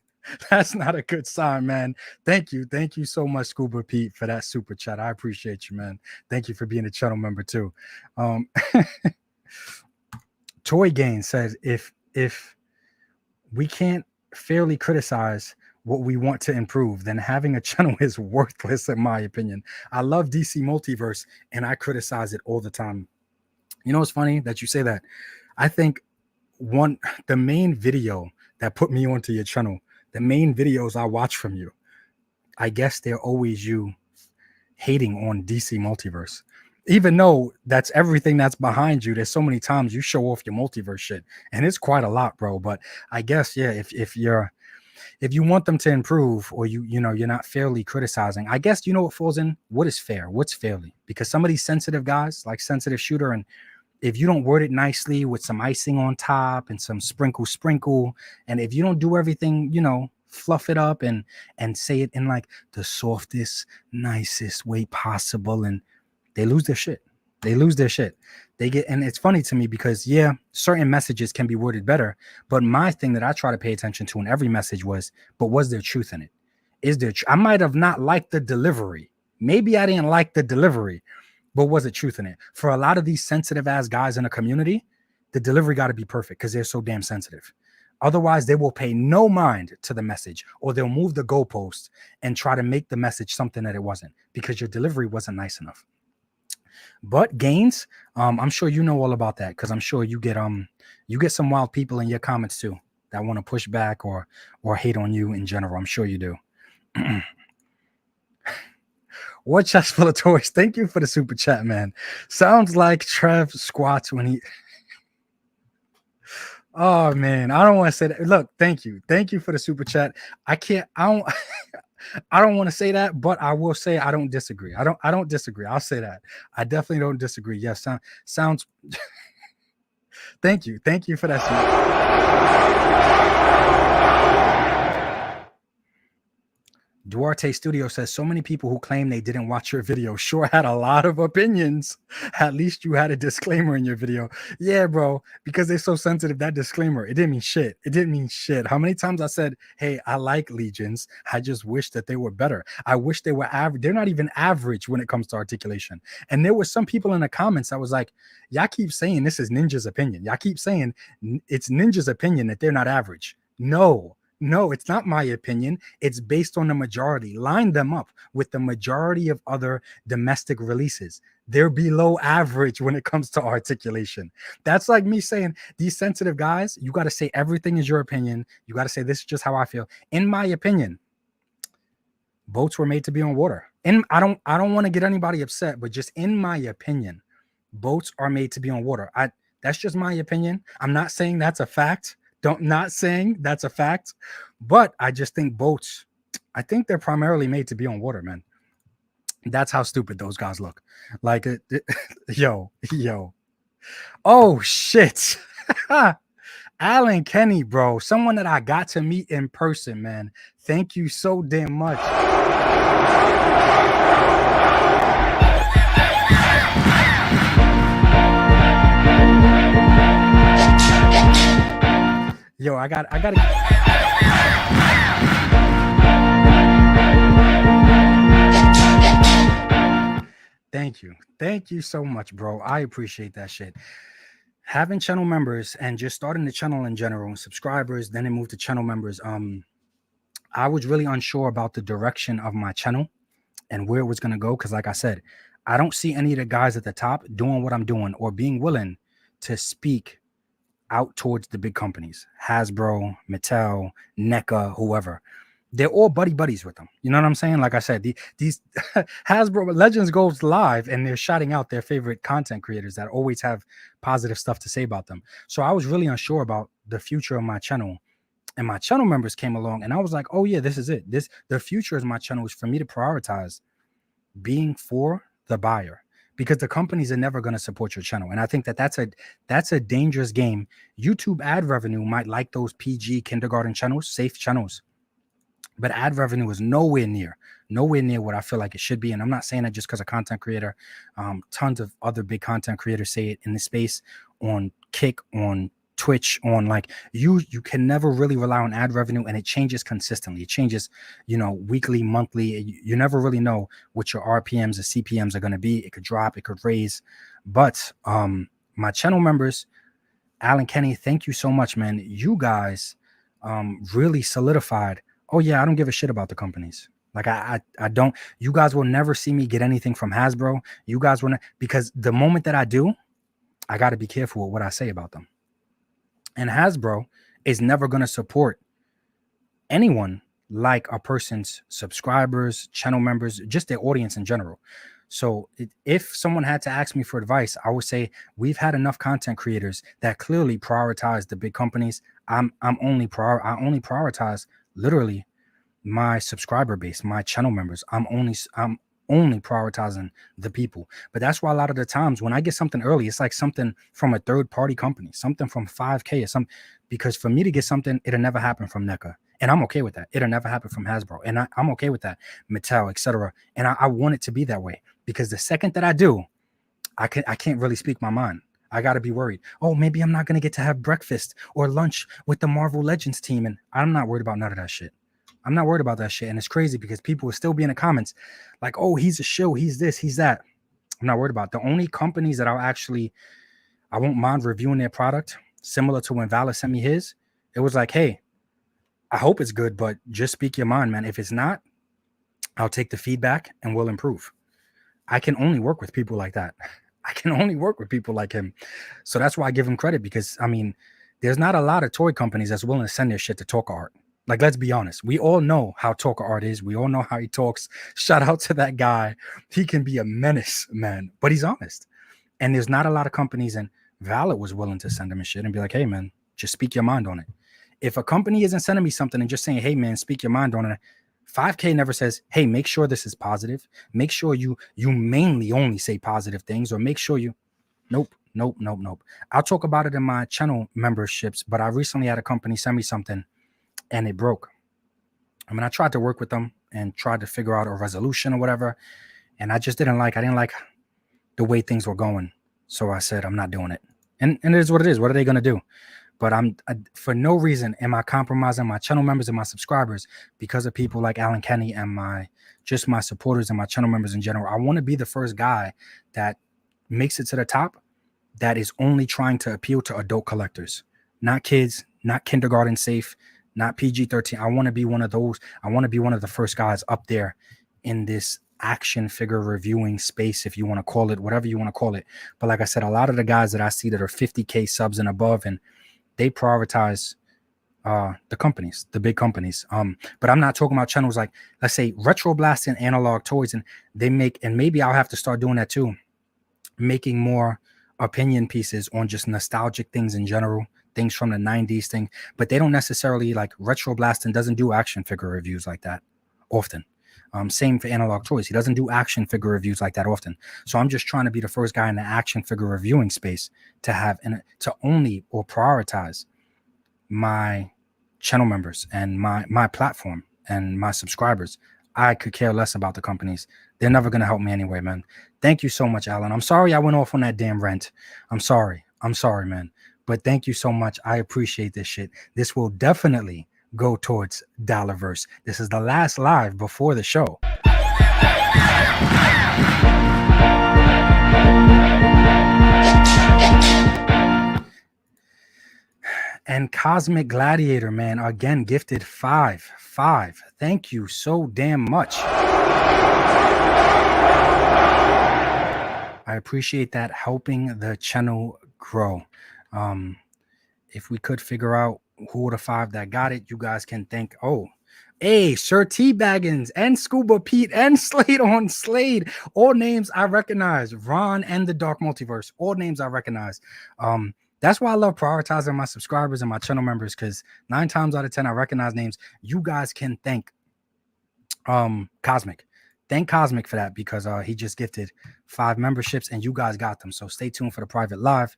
That's not a good sign, man. Thank you so much, Scuba Pete, for that super chat. I appreciate you, man. Thank you for being a channel member too. Toy Gain says if we can't fairly criticize what we want to improve, then having a channel is worthless, in my opinion. I love DC Multiverse and I criticize it all the time. It's funny that you say that. I think the main video that put me onto your channel, the main videos I watch from you, I guess they're always you hating on DC Multiverse. Even though that's everything that's behind you, there's so many times you show off your multiverse shit. And it's quite a lot, bro. But I guess, yeah, if you want them to improve, or you're not fairly criticizing, I guess what falls in, what is fair? What's fairly? Because some of these sensitive guys, like Sensitive Shooter, and if you don't word it nicely with some icing on top and some sprinkle, and if you don't do everything, fluff it up and say it in like the softest, nicest way possible, and they lose their shit. They get, and it's funny to me because, yeah, certain messages can be worded better, but my thing that I try to pay attention to in every message was there truth in it? Is there, I might have not liked the delivery. Maybe I didn't like the delivery, but was it truth in it? For a lot of these sensitive ass guys in the community, the delivery got to be perfect because they're so damn sensitive. Otherwise, they will pay no mind to the message, or they'll move the goalpost and try to make the message something that it wasn't because your delivery wasn't nice enough. But Gains, I'm sure you know all about that, because I'm sure you get some wild people in your comments too that want to push back or hate on you in general. I'm sure you do. War chest full of toys. Thank you for the super chat, man. Sounds like Trev squats when he. Oh man, I don't want to say that. Look, thank you for the super chat. I don't want to say that, but I will say I don't disagree. I don't disagree. I'll say that. I definitely don't disagree. Yes, sounds. Thank you for that. Duarte Studio says, so many people who claim they didn't watch your video sure had a lot of opinions. At least you had a disclaimer in your video. Yeah, bro, because they're so sensitive, that disclaimer, it didn't mean shit. It didn't mean shit. How many times I said, hey, I like Legions. I just wish that they were better. I wish they were average. They're not even average when it comes to articulation. And there were some people in the comments that was like, y'all keep saying this is Ninja's opinion. Y'all keep saying it's Ninja's opinion that they're not average. No, it's not my opinion. It's based on the majority. Line them up with the majority of other domestic releases. They're below average when it comes to articulation. That's like me saying, these sensitive guys, you got to say everything is your opinion. You got to say, this is just how I feel. In my opinion, boats were made to be on water. And I don't want to get anybody upset, but just in my opinion, boats are made to be on water. That's just my opinion. I'm not saying that's a fact. Not saying that's a fact, but I just think boats, I think they're primarily made to be on water, man. That's how stupid those guys look. Like, yo. Oh, shit. Alan Kenny, bro. Someone that I got to meet in person, man. Thank you so damn much. Yo, I gotta. Thank you so much, bro. I appreciate that shit. Having channel members and just starting the channel in general, subscribers, then it moved to channel members. I was really unsure about the direction of my channel and where it was gonna go, because like I said, I don't see any of the guys at the top doing what I'm doing or being willing to speak out towards the big companies, Hasbro, Mattel, NECA, whoever. They're all buddies with them. You know what I'm saying? Like I said, these Hasbro Legends goes live and they're shouting out their favorite content creators that always have positive stuff to say about them. So I was really unsure about the future of my channel, and my channel members came along and I was like, oh yeah, this is it. The future of my channel is for me to prioritize being for the buyer, because the companies are never going to support your channel. And I think that that's a dangerous game. YouTube ad revenue might like those PG kindergarten channels, safe channels, but ad revenue is nowhere near what I feel like it should be. And I'm not saying that just because a content creator. Tons of other big content creators say it in the space, on Kick, on Twitch, on like you can never really rely on ad revenue, and it changes consistently. It changes, weekly, monthly. You never really know what your RPMs or CPMs are going to be. It could drop, it could raise. But my channel members, Alan Kenny, thank you so much, man. You guys really solidified. Oh yeah, I don't give a shit about the companies. Like I don't. You guys will never see me get anything from Hasbro. You guys will not, because the moment that I do, I got to be careful with what I say about them. And Hasbro is never going to support anyone like a person's subscribers, channel members, just their audience in general. So if someone had to ask me for advice, I would say we've had enough content creators that clearly prioritize the big companies. I only prioritize literally my subscriber base, my channel members. I'm only prioritizing the people. But that's why a lot of the times when I get something early, it's like something from a third party company, something from 5K or something, because for me to get something, it'll never happen from NECA. And I'm okay with that. It'll never happen from Hasbro. And I'm okay with that. Mattel, etc. And I want it to be that way, because the second that I do, I can't really speak my mind. I got to be worried. Oh, maybe I'm not going to get to have breakfast or lunch with the Marvel Legends team. And I'm not worried about none of that shit. I'm not worried about that shit. And it's crazy because people will still be in the comments like, oh, he's a show, he's this, he's that. I'm not worried about it. The only companies that I won't mind reviewing their product, similar to when Valor sent me his. It was like, hey, I hope it's good, but just speak your mind, man. If it's not, I'll take the feedback and we'll improve. I can only work with people like that. I can only work with people like him. So that's why I give him credit, because, I mean, there's not a lot of toy companies that's willing to send their shit to Talker Art. Like, let's be honest. We all know how Talker Art is. We all know how he talks. Shout out to that guy. He can be a menace, man, but he's honest. And there's not a lot of companies, and Valor was willing to send him and shit and be like, hey, man, just speak your mind on it. If a company isn't sending me something and just saying, hey, man, speak your mind on it, 5K never says, hey, make sure this is positive. Make sure you mainly only say positive things, or make sure you, nope. I'll talk about it in my channel memberships, but I recently had a company send me something and it broke. I mean, I tried to work with them and tried to figure out a resolution or whatever. And I didn't like the way things were going. So I said, I'm not doing it. And it is what it is. What are they going to do? But for no reason am I compromising my channel members and my subscribers because of people like Alan Kenny and my supporters and my channel members in general. I want to be the first guy that makes it to the top that is only trying to appeal to adult collectors, not kids, not kindergarten safe, not PG-13. I want to be one of those. I want to be one of the first guys up there in this action figure reviewing space, if you want to call it, whatever you want to call it. But like I said, a lot of the guys that I see that are 50K subs and above, and they prioritize the companies, the big companies. But I'm not talking about channels like, let's say, Retro Blast and Analog Toys, and they make, and maybe I'll have to start doing that too, making more opinion pieces on just nostalgic things in general, things from the 90s thing. But they don't necessarily, like Retro Blast and doesn't do action figure reviews like that often. Same for Analog Toys. He doesn't do action figure reviews like that often. So I'm just trying to be the first guy in the action figure reviewing space to have and to only or prioritize my channel members and my platform and my subscribers. I could care less about the companies. They're never going to help me anyway, man. Thank you so much, Alan. I'm sorry I went off on that damn rant. I'm sorry, man. But thank you so much. I appreciate this shit. This will definitely go towards Dallaverse. This is the last live before the show. And Cosmic Gladiator, man, again gifted 5. Thank you so damn much. I appreciate that, helping the channel grow. If we could figure out who are the 5 that got it, you guys can thank. Oh, hey, Sir T Baggins and Scuba Pete and Slade on Slade. All names I recognize. Ron and the Dark Multiverse. All names I recognize. That's why I love prioritizing my subscribers and my channel members, because 9 times out of 10 I recognize names. You guys can thank Cosmic. Thank Cosmic for that, because he just gifted 5 memberships and you guys got them. So stay tuned for the private live.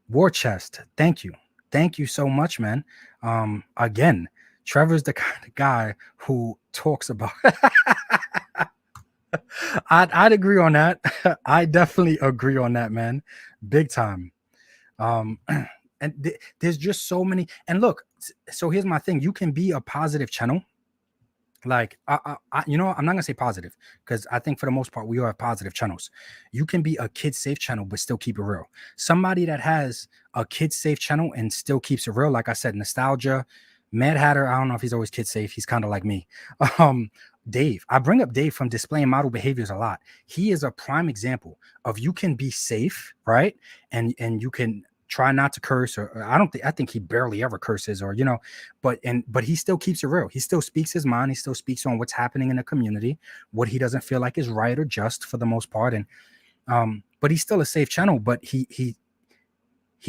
War Chest, thank you so much, man. Again, Trevor's the kind of guy who talks about I'd agree on that. I definitely agree on that, man, big time. And there's just so many. And look, so here's my thing. You can be a positive channel. Like, you know, I'm not gonna say positive, because I think for the most part we all have positive channels. You can be a kid safe channel but still keep it real. Somebody that has a kid safe channel and still keeps it real, like I said, nostalgia. Mad Hatter, I don't know if he's always kid safe. He's kind of like me. Dave, I bring up Dave from Displaying Model Behaviors a lot. He is a prime example of you can be safe, right? And you can try not to curse, or I think he barely ever curses, or, you know, but he still keeps it real. He still speaks his mind. He still speaks on what's happening in the community, what he doesn't feel like is right or just for the most part. And but he's still a safe channel, but he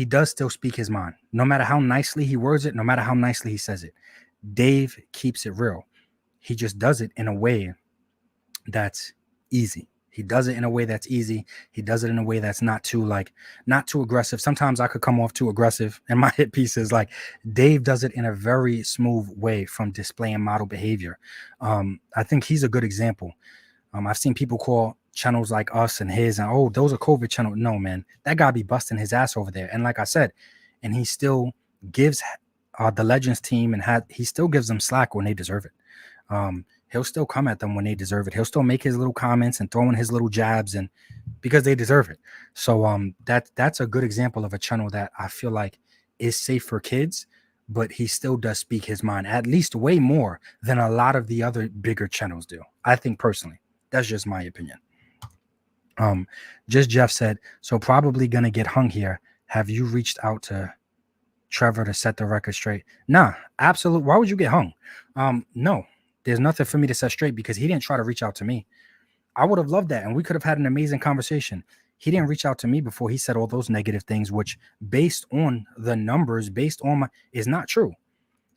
does still speak his mind, no matter how nicely he words it, no matter how nicely he says it. Dave keeps it real. He just does it in a way that's easy. He does it in a way that's easy. He does it in a way that's not too aggressive. Sometimes I could come off too aggressive in my hit pieces. Like, Dave does it in a very smooth way from Displaying Model Behavior. I think he's a good example. I've seen people call channels like us and his, and oh, those are COVID channels. No, man, that guy be busting his ass over there. And like I said, and he still gives the Legends team, and he still gives them slack when they deserve it. He'll still come at them when they deserve it. He'll still make his little comments and throw in his little jabs, and because they deserve it. So that's a good example of a channel that I feel like is safe for kids, but he still does speak his mind, at least way more than a lot of the other bigger channels do. I think personally, that's just my opinion. Just Jeff said, so probably gonna get hung here. Have you reached out to Trevor to set the record straight? Nah, absolutely. Why would you get hung? No. There's nothing for me to set straight, because he didn't try to reach out to me. I would have loved that, and we could have had an amazing conversation. He didn't reach out to me before he said all those negative things, which, based on the numbers, based on is not true.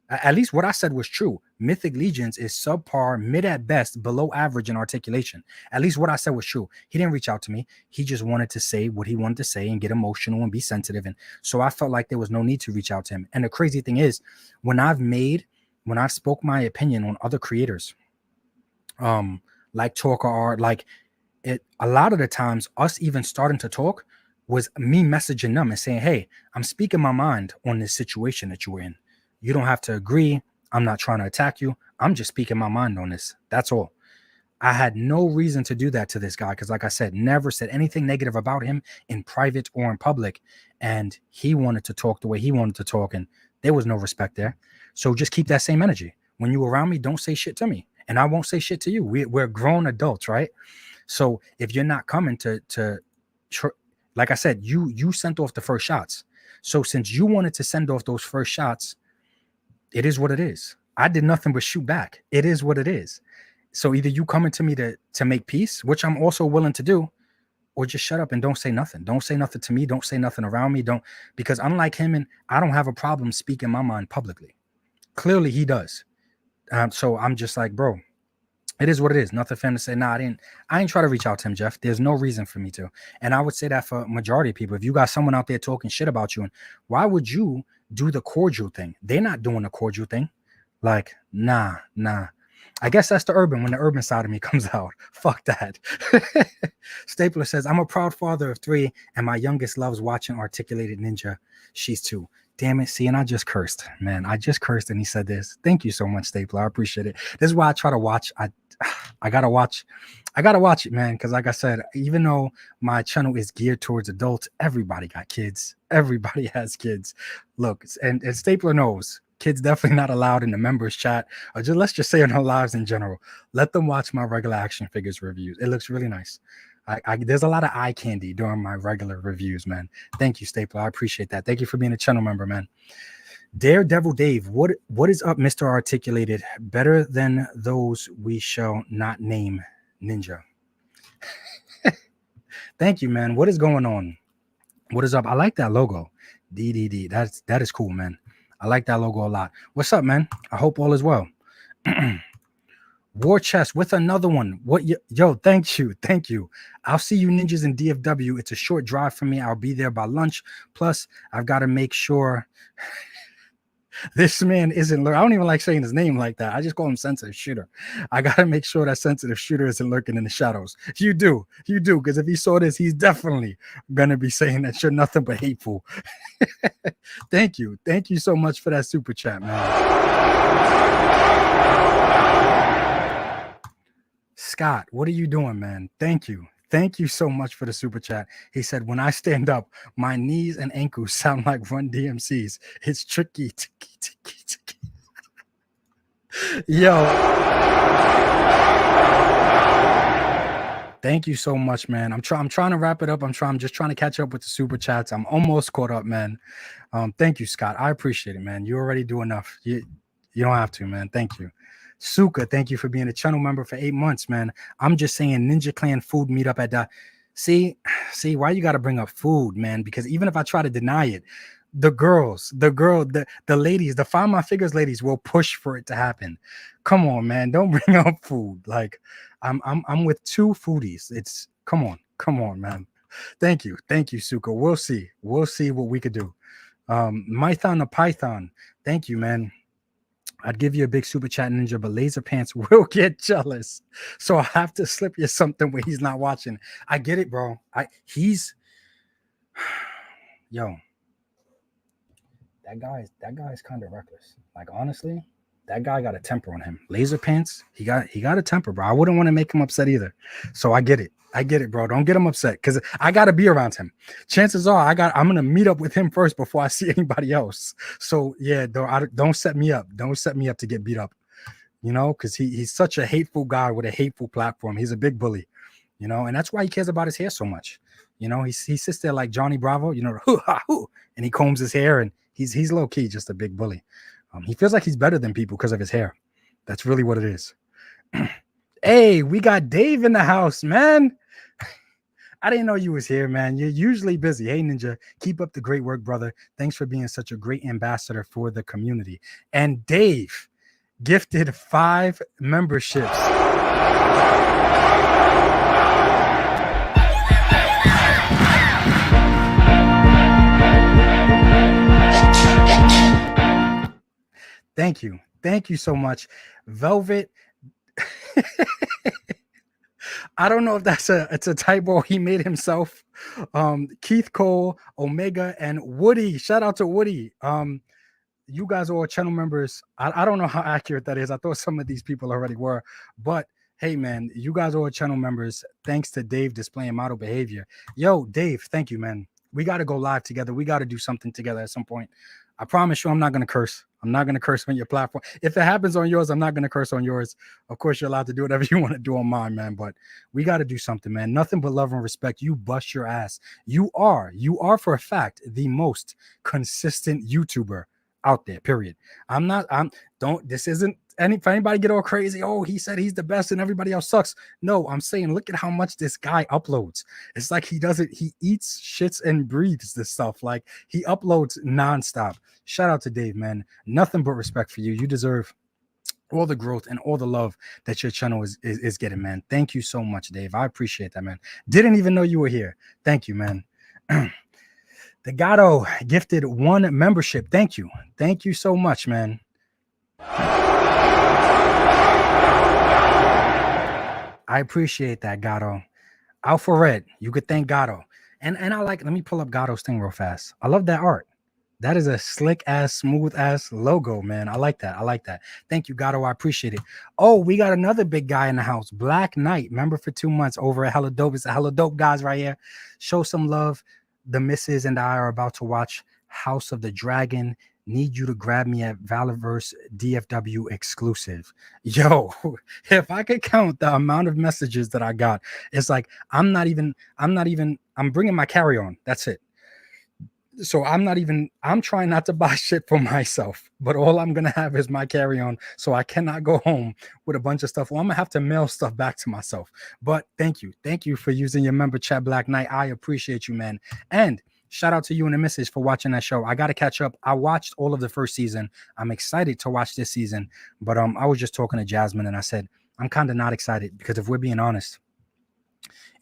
At least what I said was true. Mythic Legions is subpar, mid at best, below average in articulation. At least what I said was true. He didn't reach out to me. He just wanted to say what he wanted to say and get emotional and be sensitive. And so I felt like there was no need to reach out to him. And the crazy thing is, when I've made when I spoke my opinion on other creators, like Talker Art, like it, a lot of the times us even starting to talk was me messaging them and saying, hey, I'm speaking my mind on this situation that you were in. You don't have to agree. I'm not trying to attack you. I'm just speaking my mind on this. That's all. I had no reason to do that to this guy because, like I said, never said anything negative about him in private or in public. And he wanted to talk the way he wanted to talk, and there was no respect there. So just keep that same energy. When you around me, don't say shit to me, and I won't say shit to you. We're grown adults, right? So if you're not coming like I said, you sent off the first shots. So since you wanted to send off those first shots, it is what it is. I did nothing but shoot back. It is what it is. So either you coming to me to make peace, which I'm also willing to do, or just shut up and don't say nothing. Don't say nothing to me. Don't say nothing around me. Because unlike him, and I don't have a problem speaking my mind publicly. Clearly he does. So I'm just like, bro, it is what it is. Nothing for him to say, nah, I ain't try to reach out to him, Jeff. There's no reason for me to. And I would say that for majority of people. If you got someone out there talking shit about you, and why would you do the cordial thing? They're not doing the cordial thing. Like, nah. I guess that's the urban, when the urban side of me comes out. Fuck that. Stapler says, I'm a proud father of 3, and my youngest loves watching Articulated Ninja. She's 2. Damn it. See, and I just cursed, man. I just cursed and he said this. Thank you so much, Stapler. I appreciate it. This is why I try to watch. I gotta watch it, man. Because like I said, even though my channel is geared towards adults, everybody got kids. Everybody has kids. Look, and Stapler knows. Kids definitely not allowed in the members chat, or just let's just say in our lives in general. Let them watch my regular action figures reviews. It looks really nice. There's a lot of eye candy during my regular reviews, man. Thank you, Stapler. I appreciate that. Thank you for being a channel member, man. Daredevil Dave, what is up, Mr. Articulated? Better than those we shall not name, Ninja. Thank you, man. What is going on? What is up? I like that logo. DDD. That is cool, man. I like that logo a lot. What's up, man? I hope all is well. War Chest with another one. Yo, thank you. I'll see you ninjas in DFW. It's a short drive for me. I'll be there by lunch. Plus, I've got to make sure this man isn't I don't even like saying his name like that. I just call him Sensitive Shooter. I got to make sure that Sensitive Shooter isn't lurking in the shadows. You do. Because if he saw this, he's definitely going to be saying that you're nothing but hateful. Thank you so much for that super chat, man. Scott, what are you doing, man? Thank you so much for the super chat. He said, when I stand up, my knees and ankles sound like Run DMC's. It's tricky. Yo, thank you so much, man. I'm trying to wrap it up. I'm just trying to catch up with the super chats. I'm almost caught up, man. Thank you, Scott. I appreciate it, man. You already do enough. You don't have to, man. Thank you. Suka, thank you for being a channel member for 8 months, man. I'm just saying Ninja Clan food meetup at that. See, why you got to bring up food, man? Because even if I try to deny it, the ladies, the Find My Figures ladies will push for it to happen. Come on, man. Don't bring up food. Like I'm with 2 foodies. It's come on, man. Thank you, Suka. We'll see what we could do. Mython the Python. Thank you, man. I'd give you a big super chat, Ninja, but Laser Pants will get jealous. So I have to slip you something where he's not watching. I get it, bro. Yo, that guy is kind of reckless. Like, honestly, that guy got a temper on him. Laser Pants, he got a temper, bro. I wouldn't want to make him upset either. So I get it, bro. Don't get him upset because I got to be around him. Chances are I'm gonna meet up with him first before I see anybody else. So yeah, don't set me up. Don't set me up to get beat up. Because he's such a hateful guy with a hateful platform. He's a big bully. And that's why he cares about his hair so much. He sits there like Johnny Bravo. And he combs his hair, and he's low key just a big bully. He feels like he's better than people because of his hair. That's really what it is. Hey, we got Dave in the house, man. I didn't know you was here, man. You're usually busy. Hey, Ninja, keep up the great work, brother. Thanks for being such a great ambassador for the community. And Dave gifted 5 memberships. Thank you. Thank you so much. Velvet. I don't know if it's a typo he made himself. Keith Cole, Omega, and Woody. Shout out to Woody. You guys are all channel members. I don't know how accurate that is. I thought some of these people already were, but hey, man, you guys are all channel members. Thanks to Dave displaying model behavior. Yo, Dave, thank you, man. We got to go live together. We got to do something together at some point. I promise you, I'm not going to curse. I'm not going to curse on your platform. If it happens on yours, I'm not going to curse on yours. Of course, you're allowed to do whatever you want to do on mine, man. But we got to do something, man. Nothing but love and respect. You bust your ass. You are for a fact the most consistent YouTuber out there, period. This isn't if anybody get all crazy, oh, he said he's the best and everybody else sucks. No, I'm saying, look at how much this guy uploads. It's like he eats, shits, and breathes this stuff. Like he uploads nonstop. Shout out to Dave, man. Nothing but respect for you. You deserve all the growth and all the love that your channel is getting, man. Thank you so much, Dave. I appreciate that, man. Didn't even know you were here. Thank you, man. The Gato gifted 1 membership. Thank you. Thank you so much, man. I appreciate that, Gato. Alpha Red, you could thank Gato. And let me pull up Gato's thing real fast. I love that art. That is a slick ass, smooth ass logo, man. I like that. I like that. Thank you, Gato. I appreciate it. Oh, we got another big guy in the house. Black Knight, member for 2 months over at Hella Dope. It's a Hella Dope guys right here. Show some love. The missus and I are about to watch House of the Dragon. Need you to grab me at Dallaverse DFW exclusive. Yo, if I could count the amount of messages that I got, it's like I'm bringing my carry-on. That's it. So I'm trying not to buy shit for myself, but all I'm going to have is my carry-on. So I cannot go home with a bunch of stuff. Well, I'm going to have to mail stuff back to myself. But thank you. Thank you for using your member chat, Black Knight. I appreciate you, man. And shout out to you and the missus for watching that show. I got to catch up. I watched all of the first season. I'm excited to watch this season. But I was just talking to Jasmine and I said, I'm kind of not excited because if we're being honest,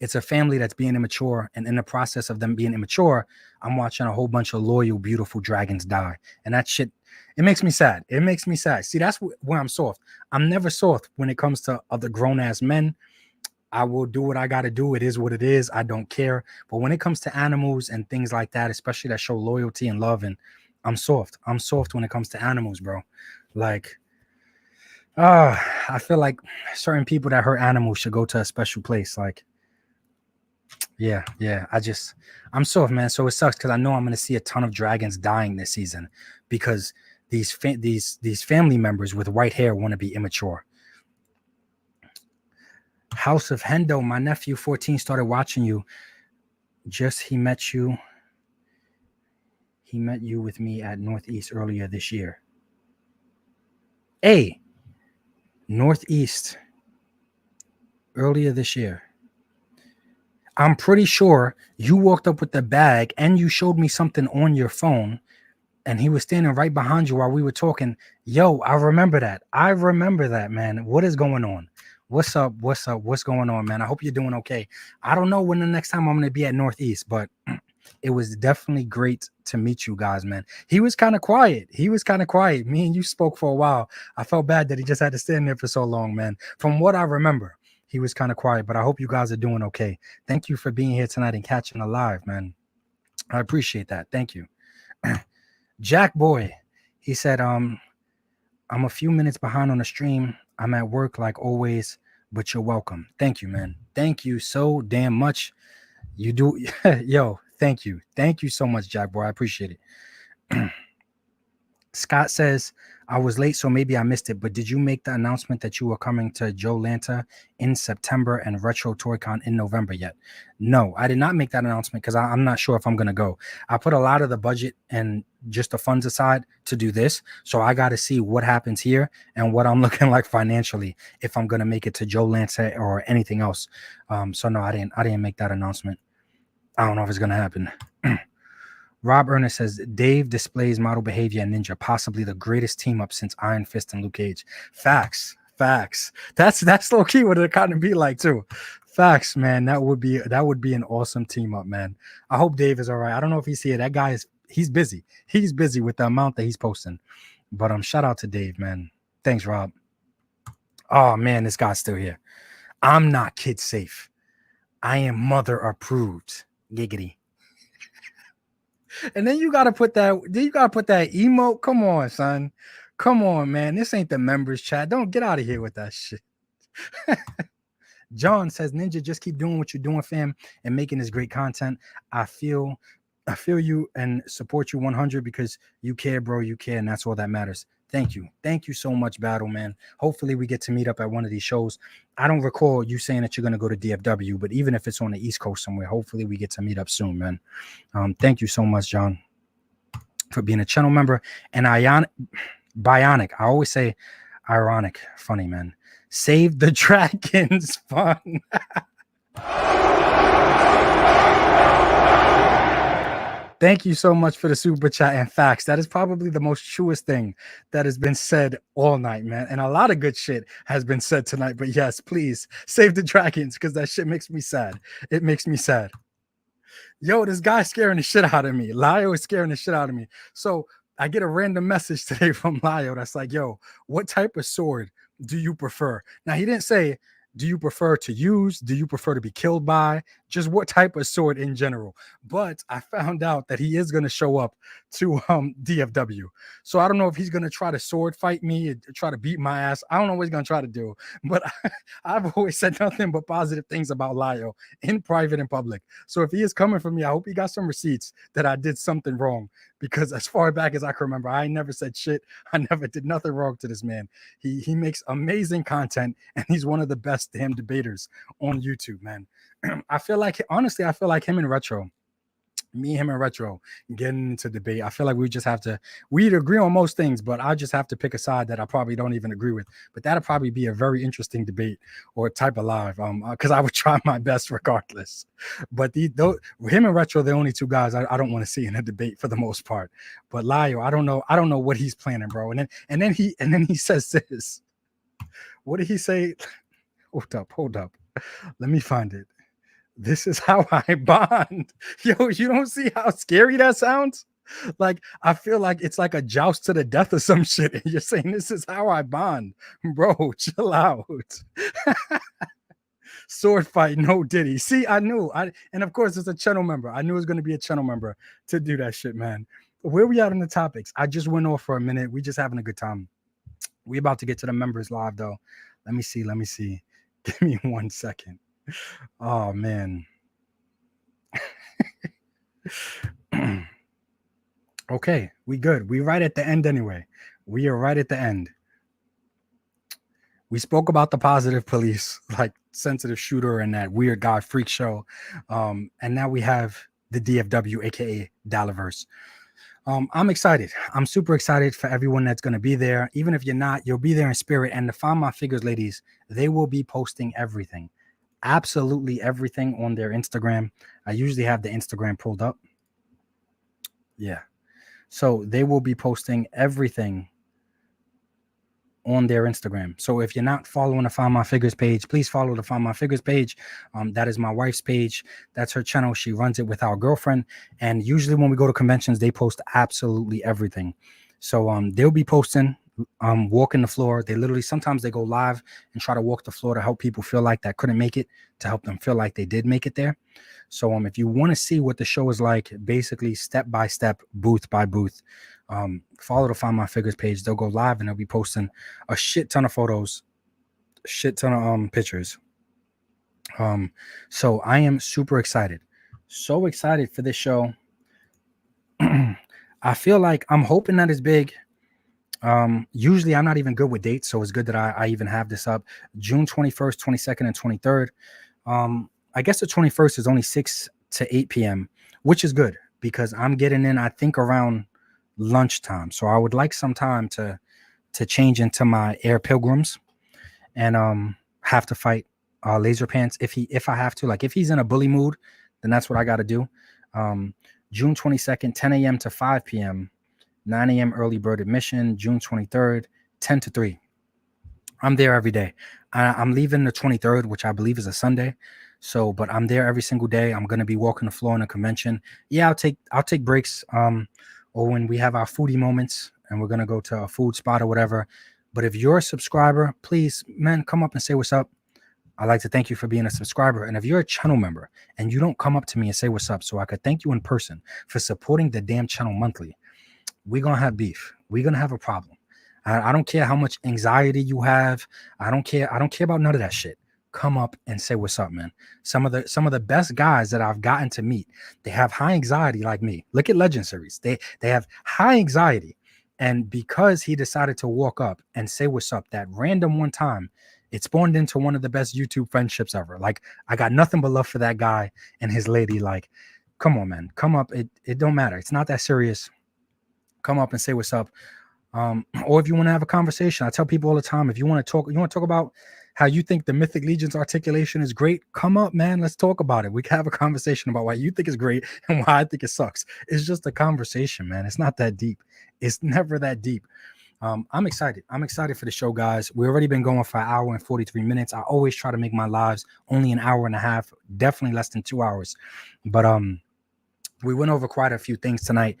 it's a family that's being immature, and in the process of them being immature, I'm watching a whole bunch of loyal, beautiful dragons die. And that shit, it makes me sad. It makes me sad. See, that's where I'm soft. I'm never soft when it comes to other grown-ass men. I will do what I got to do. It is what it is. I don't care. But when it comes to animals and things like that, especially that show loyalty and love, and I'm soft. I'm soft when it comes to animals, bro. Like, I feel like certain people that hurt animals should go to a special place. Like, yeah. I'm soft, man. So it sucks because I know I'm going to see a ton of dragons dying this season because these family members with white hair want to be immature. House of Hendo, my nephew 14 started watching you. He met you with me at Northeast earlier this year. Hey, Northeast earlier this year. I'm pretty sure you walked up with the bag and you showed me something on your phone and he was standing right behind you while we were talking. Yo, I remember that. I remember that, man. What is going on? What's up? What's going on, man? I hope you're doing okay. I don't know when the next time I'm going to be at Northeast, but it was definitely great to meet you guys, man. He was kind of quiet. Me and you spoke for a while. I felt bad that he just had to stand there for so long, man. From what I remember, he was kind of quiet, but I hope you guys are doing okay. Thank you for being here tonight and catching a live, man. I appreciate that. Thank you. Jack Boy, he said, I'm a few minutes behind on the stream. I'm at work like always, but you're welcome. Thank you, man. Thank you so damn much. You do. Yo, thank you. Thank you so much, Jack Boy. I appreciate it. Scott says, I was late, so maybe I missed it, but did you make the announcement that you were coming to Joe Lanta in September and Retro ToyCon in November yet? No, I did not make that announcement because I'm not sure if I'm going to go. I put a lot of the budget and just the funds aside to do this, so I got to see what happens here and what I'm looking like financially if I'm going to make it to Joe Lanta or anything else. So no, I didn't make that announcement. I don't know if it's going to happen. Rob Ernest says, Dave displays model behavior and Ninja, possibly the greatest team up since Iron Fist and Luke Cage. Facts. That's low key what it kind of be like too. Facts, man. That would be an awesome team up, man. I hope Dave is all right. I don't know if he's here. That guy he's busy. He's busy with the amount that he's posting. But shout out to Dave, man. Thanks, Rob. Oh man, this guy's still here. I'm not kid safe. I am mother approved. Giggity. And then you gotta put that. Then you gotta put that emote. Come on, son. Come on, man. This ain't the members chat. Don't get out of here with that shit. John says, Ninja, just keep doing what you're doing, fam, and making this great content. I feel you and support you 100 because you care, bro. You care, and that's all that matters. Thank you. Thank you so much, Battle, man. Hopefully we get to meet up at one of these shows. I don't recall you saying that you're going to go to DFW, but even if it's on the East Coast somewhere, hopefully we get to meet up soon, man. Thank you so much, John, for being a channel member. And Bionic, I always say ironic, funny, man. Save the Dragons fun. Thank you so much for the super chat and facts. That is probably the most truest thing that has been said all night, man. And a lot of good shit has been said tonight. But yes, please save the dragons because that shit makes me sad. It makes me sad. Yo, this guy's scaring the shit out of me. Lio is scaring the shit out of me. So I get a random message today from Lio that's like, yo, what type of sword do you prefer? Now, he didn't say, do you prefer to use? Do you prefer to be killed by? Just what type of sword in general? But I found out that he is going to show up to DFW. So I don't know if he's going to try to sword fight me and try to beat my ass. I don't know what he's going to try to do. But I've always said nothing but positive things about Lio in private and public. So if he is coming for me, I hope he got some receipts that I did something wrong. Because as far back as I can remember, I never said shit. I never did nothing wrong to this man. He makes amazing content, and he's one of the best damn debaters on YouTube, man. I feel like, honestly, I feel like him and Retro, him and Retro getting into debate. I feel like we'd agree on most things, but I just have to pick a side that I probably don't even agree with. But that'll probably be a very interesting debate or type of live, because I would try my best regardless. But him and Retro, the only two guys I don't want to see in a debate for the most part. But Lio, I don't know what he's planning, bro. And then he says this. What did he say? Hold up. Let me find it. This is how I bond. Yo, you don't see how scary that sounds? Like, I feel like it's like a joust to the death or some shit. And you're saying, this is how I bond. Bro, chill out. Sword fight, no Diddy. See, I knew. And of course, it's a channel member. I knew it was going to be a channel member to do that shit, man. Where we at in the topics? I just went off for a minute. We just having a good time. We about to get to the members live, though. Let me see. Give me 1 second. Oh man. Okay, we good. We right at the end anyway. We are right at the end. We spoke about the positive police, like sensitive shooter and that weird guy freak show. And now we have the DFW, aka Dallaverse. I'm excited. I'm super excited for everyone that's going to be there. Even if you're not, you'll be there in spirit. And the Find My Figures ladies, they will be posting everything. Absolutely everything on their Instagram. I usually have the Instagram pulled up. Yeah. So they will be posting everything on their Instagram. So if you're not following the Find My Figures page, please follow the Find My Figures page. That is my wife's page. That's her channel. She runs it with our girlfriend. And usually when we go to conventions, they post absolutely everything. So they'll be posting walking the floor. They literally, sometimes they go live and try to walk the floor to help people feel like that couldn't make it, to help them feel like they did make it there. So if you want to see what the show is like, basically step by step, booth by booth, follow the Find My Figures page. They'll go live and they'll be posting a shit ton of photos, a shit ton of pictures. So I am super excited. So excited for this show. I feel like I'm hoping that it's big. Usually I'm not even good with dates, so it's good that I even have this up. June 21st, 22nd, and 23rd. I guess the 21st is only 6 to 8 p.m., which is good because I'm getting in, I think, around lunchtime. So I would like some time to change into my Air Pilgrims and have to fight Laser Pants if I have to. Like if he's in a bully mood, then that's what I got to do. June 22nd, 10 a.m. to 5 p.m., 9 a.m. early bird admission. June 23rd, 10 to 3. I'm there every day. I'm leaving the 23rd, which I believe is a Sunday. So, but I'm there every single day. I'm going to be walking the floor in a convention. Yeah, I'll take breaks. Or when we have our foodie moments and we're going to go to a food spot or whatever, But if you're a subscriber, please, man, come up and say what's up. I'd like to thank you for being a subscriber. And if you're a channel member and you don't come up to me and say what's up so I could thank you in person for supporting the damn channel monthly, we're going to have beef. We're going to have a problem. I don't care how much anxiety you have. I don't care about none of that shit. Come up and say what's up, man. Some of the best guys that I've gotten to meet, they have high anxiety like me. Look at Legend Series. They have high anxiety. And because he decided to walk up and say what's up that random one time, it spawned into one of the best YouTube friendships ever. Like, I got nothing but love for that guy and his lady. Like, come on, man. Come up. It don't matter. It's not that serious. Come up and say what's up. Or if you want to have a conversation, I tell people all the time, if you want to talk about how you think the Mythic Legions articulation is great, come up, man. Let's talk about it. We can have a conversation about why you think it's great and why I think it sucks. It's just a conversation, man. It's not that deep. It's never that deep. I'm excited. I'm excited for the show, guys. We've already been going for an hour and 43 minutes. I always try to make my lives only an hour and a half, definitely less than 2 hours. But we went over quite a few things tonight.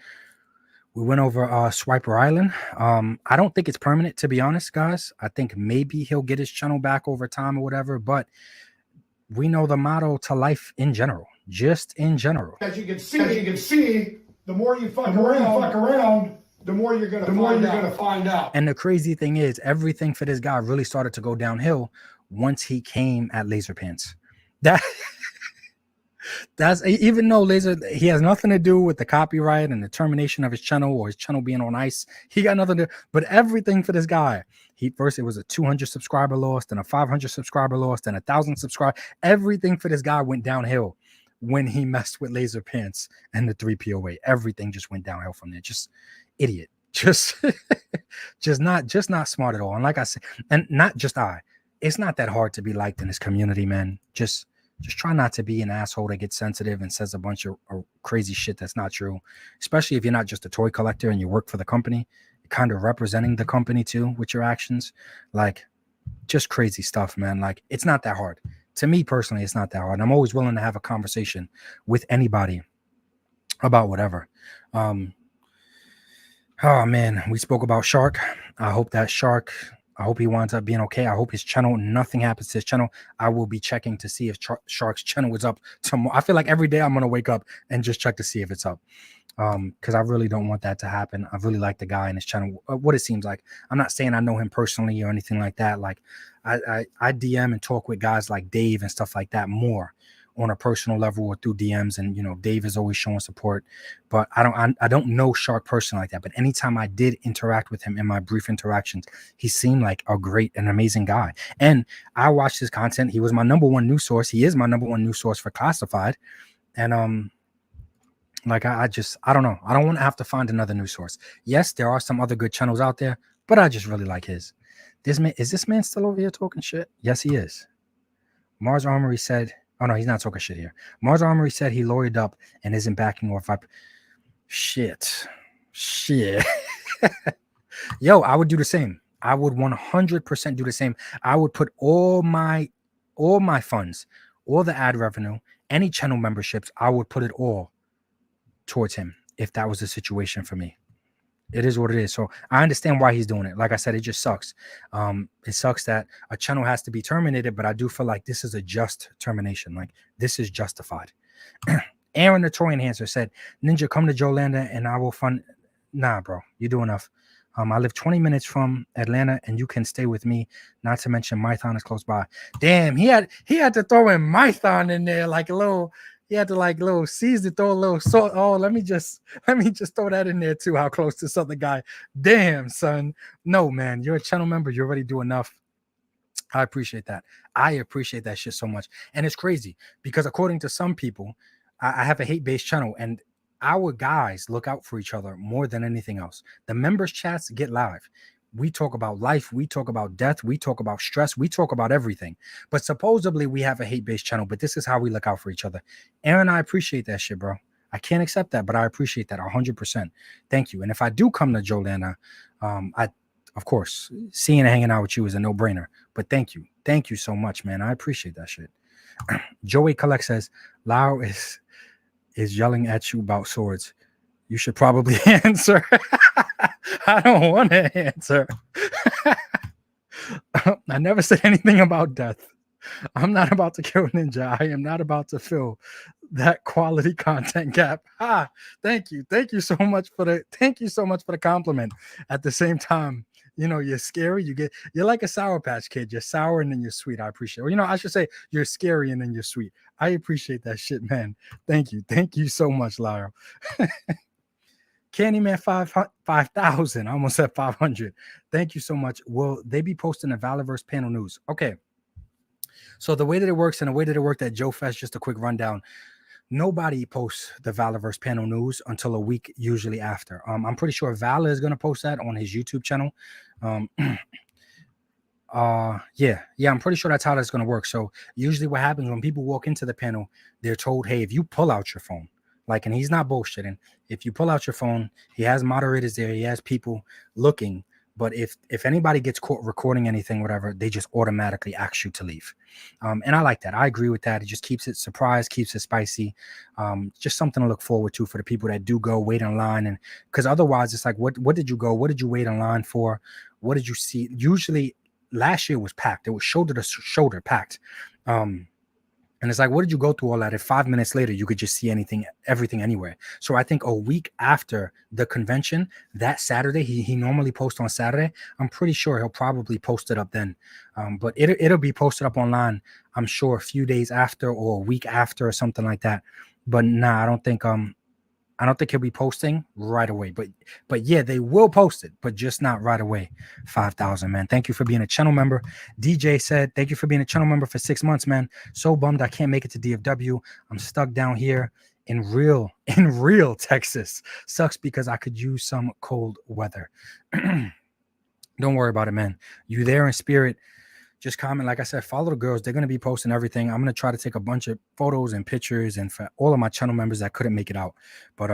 We went over Swiper Island. I don't think it's permanent, to be honest, guys. I think maybe he'll get his channel back over time or whatever, but we know the motto to life in general, just in general. As you can see, the more you fuck around, the more you're gonna find out. And the crazy thing is, everything for this guy really started to go downhill once he came at Laser Pants. That's even though he has nothing to do with the copyright and the termination of his channel or his channel being on ice. He got nothing to, but everything for this guy. First it was a 200 subscriber loss, then a 500 subscriber loss, then 1,000 subscriber. Everything for this guy went downhill when he messed with Laser Pants and the 3POA. Everything just went downhill from there. Just idiot. Just not smart at all. And like I said, and not just it's not that hard to be liked in this community, man. Just try not to be an asshole that gets sensitive and says a bunch of crazy shit that's not true, especially if you're not just a toy collector and you work for the company, you're kind of representing the company too with your actions. Like, just crazy stuff, man. Like, it's not that hard. To me personally, it's not that hard. I'm always willing to have a conversation with anybody about whatever. Oh man, we spoke about Shark. I hope he winds up being okay. I hope his channel, nothing happens to his channel. I will be checking to see if Shark's channel is up tomorrow. I feel like every day I'm going to wake up and just check to see if it's up. Because I really don't want that to happen. I really like the guy and his channel, what it seems like. I'm not saying I know him personally or anything like that. Like, I DM and talk with guys like Dave and stuff like that more on a personal level or through DMs, and Dave is always showing support, but I don't know Shark personally like that. But anytime I did interact with him in my brief interactions, he seemed like a great and amazing guy. And I watched his content. He was my number one news source. He is my number one news source for classified. And like I don't know. I don't want to have to find another news source. Yes, there are some other good channels out there, but I just really like his. Is this man still over here talking shit? Yes, he is. Mars Armory said, oh no, he's not talking shit here. Mars Armory said he lawyered up and isn't backing off. Shit. Yo, I would do the same. I would 100% do the same. I would put all my funds, all the ad revenue, any channel memberships, I would put it all towards him if that was the situation for me. It is what it is. So I understand why he's doing it. Like I said, it just sucks. It sucks that a channel has to be terminated, but I do feel like this is a just termination. Like, this is justified. Aaron the Toy Enhancer said, Ninja, come to Jolanda and I will fund. Nah, bro, you do enough. I live 20 minutes from Atlanta and you can stay with me. Not to mention Mython is close by. Damn, he had to throw in Mython in there like a little. He had to like little C's to throw a little salt. Oh, let me just throw that in there too. How close to this other guy? Damn, son. No, man, you're a channel member. You already do enough. I appreciate that. I appreciate that shit so much. And it's crazy because according to some people, I have a hate-based channel and our guys look out for each other more than anything else. The members chats get live. We talk about life. We talk about death. We talk about stress. We talk about everything. But supposedly we have a hate-based channel, but this is how we look out for each other. Aaron, I appreciate that shit, bro. I can't accept that, but I appreciate that 100%. Thank you. And if I do come to Jolanda, of course, seeing and hanging out with you is a no-brainer. But thank you. Thank you so much, man. I appreciate that shit. Joey Collect says, Lau is yelling at you about swords. You should probably answer. I don't want to answer. I never said anything about death. I'm not about to kill Ninja. I am not about to fill that quality content gap. Thank you so much for the compliment. At the same time, you're scary. You're like a Sour Patch Kid. You're sour and then you're sweet. I appreciate it. I should say you're scary and then you're sweet. I appreciate that shit, man. Thank you so much, Lyra. Candyman 5,000. I almost said 500. Thank you so much. Will they be posting the Dallaverse panel news? Okay. So the way that it works and the way that it worked at Joe Fest, just a quick rundown. Nobody posts the Dallaverse panel news until a week, usually after. I'm pretty sure Vala is going to post that on his YouTube channel. Yeah, I'm pretty sure that's how that's going to work. So usually what happens when people walk into the panel, they're told, hey, if you pull out your phone, and he's not bullshitting, if you pull out your phone, he has moderators there, he has people looking, but if anybody gets caught recording anything, whatever, they just automatically ask you to leave. And I like that. I agree with that. It just keeps it surprised, keeps it spicy. Just something to look forward to for the people that do go wait in line. And because otherwise it's like, what did you go? What did you wait in line for? What did you see? Usually last year was packed. It was shoulder to shoulder packed. And it's like, what did you go through all that? If 5 minutes later, you could just see everything anywhere. So I think a week after the convention, that Saturday, he normally posts on Saturday. I'm pretty sure he'll probably post it up then. But it'll be posted up online, I'm sure, a few days after or a week after or something like that. But nah, I don't think he'll be posting right away, but yeah, they will post it, but just not right away. 5,000, man. Thank you for being a channel member. DJ said, thank you for being a channel member for 6 months, man. So bummed I can't make it to DFW. I'm stuck down here in real Texas. Sucks because I could use some cold weather. Don't worry about it, man. You there in spirit. Just comment, like I said, follow the girls. They're going to be posting everything. I'm going to try to take a bunch of photos and pictures, and for all of my channel members that couldn't make it out. But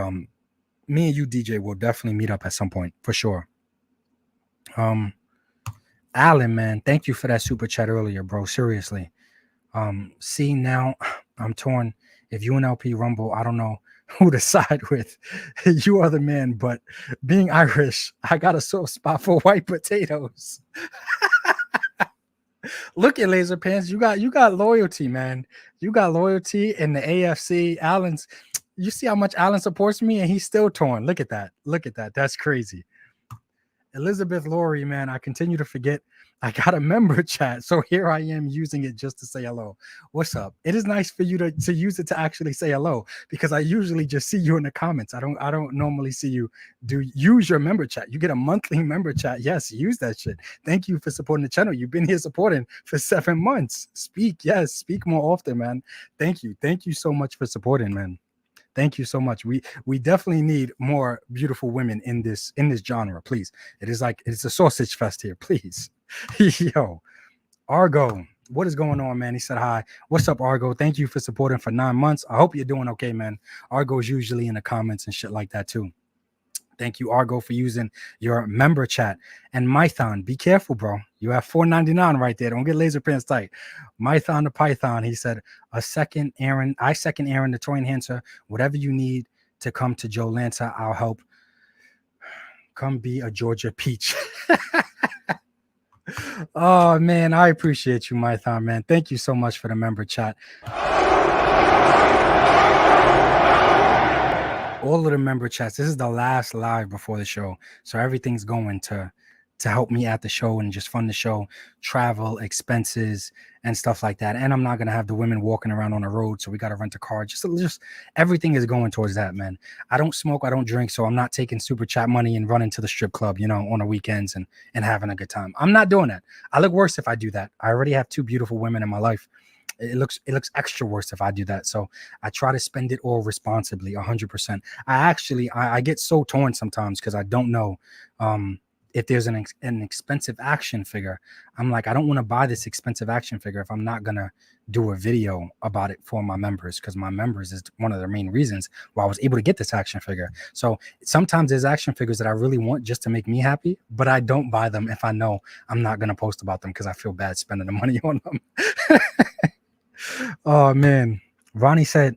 me and you, DJ, will definitely meet up at some point for sure. Alan, man, thank you for that super chat earlier, bro. Seriously. See, now I'm torn. If UNLP Rumble, I don't know who to side with. You are the man, but being Irish, I got a soft spot for white potatoes. Look at Laser Pants. You got loyalty, man. You got loyalty in the AFC. You see how much Alan supports me, and he's still torn. Look at that. That's crazy. Elizabeth Laurie, man, I continue to forget I got a member chat, so here I am using it just to say hello. What's up? It is nice for you to use it to actually say hello, because I usually just see you in the comments. I don't normally see you use your member chat. You get a monthly member chat. Yes, use that shit. Thank you for supporting the channel. You've been here supporting for 7 months. Speak more often, man. Thank you so much for supporting, man. Thank you so much. We definitely need more beautiful women in this genre, please. It's a sausage fest here, please. Yo, Argo, what is going on, man? He said hi. What's up, Argo? Thank you for supporting for 9 months. I hope you're doing okay, man. Argo's usually in the comments and shit like that too. Thank you, Argo, for using your member chat. And Mython, be careful, bro. You have $4.99 right there. Don't get laser pants tight. Mython the Python, he said, I second Aaron, the toy enhancer. Whatever you need to come to Joe Lanza, I'll help. Come be a Georgia peach. Oh, man, I appreciate you, Mython, man. Thank you so much for the member chat. All of the member chats. This is the last live before the show, so everything's going to help me at the show and just fund the show, travel, expenses, and stuff like that. And I'm not gonna have the women walking around on the road, so we got to rent a car. Just everything is going towards that, man. I don't smoke, I don't drink, so I'm not taking super chat money and running to the strip club, on the weekends and having a good time. I'm not doing that. I look worse if I do that. I already have 2 beautiful women in my life. It looks extra worse if I do that. So I try to spend it all responsibly, 100%. I get so torn sometimes because I don't know if there's an expensive action figure. I'm like, I don't want to buy this expensive action figure if I'm not gonna do a video about it for my members, because my members is one of the main reasons why I was able to get this action figure. So sometimes there's action figures that I really want just to make me happy, but I don't buy them if I know I'm not gonna post about them because I feel bad spending the money on them. Oh man, Ronnie said,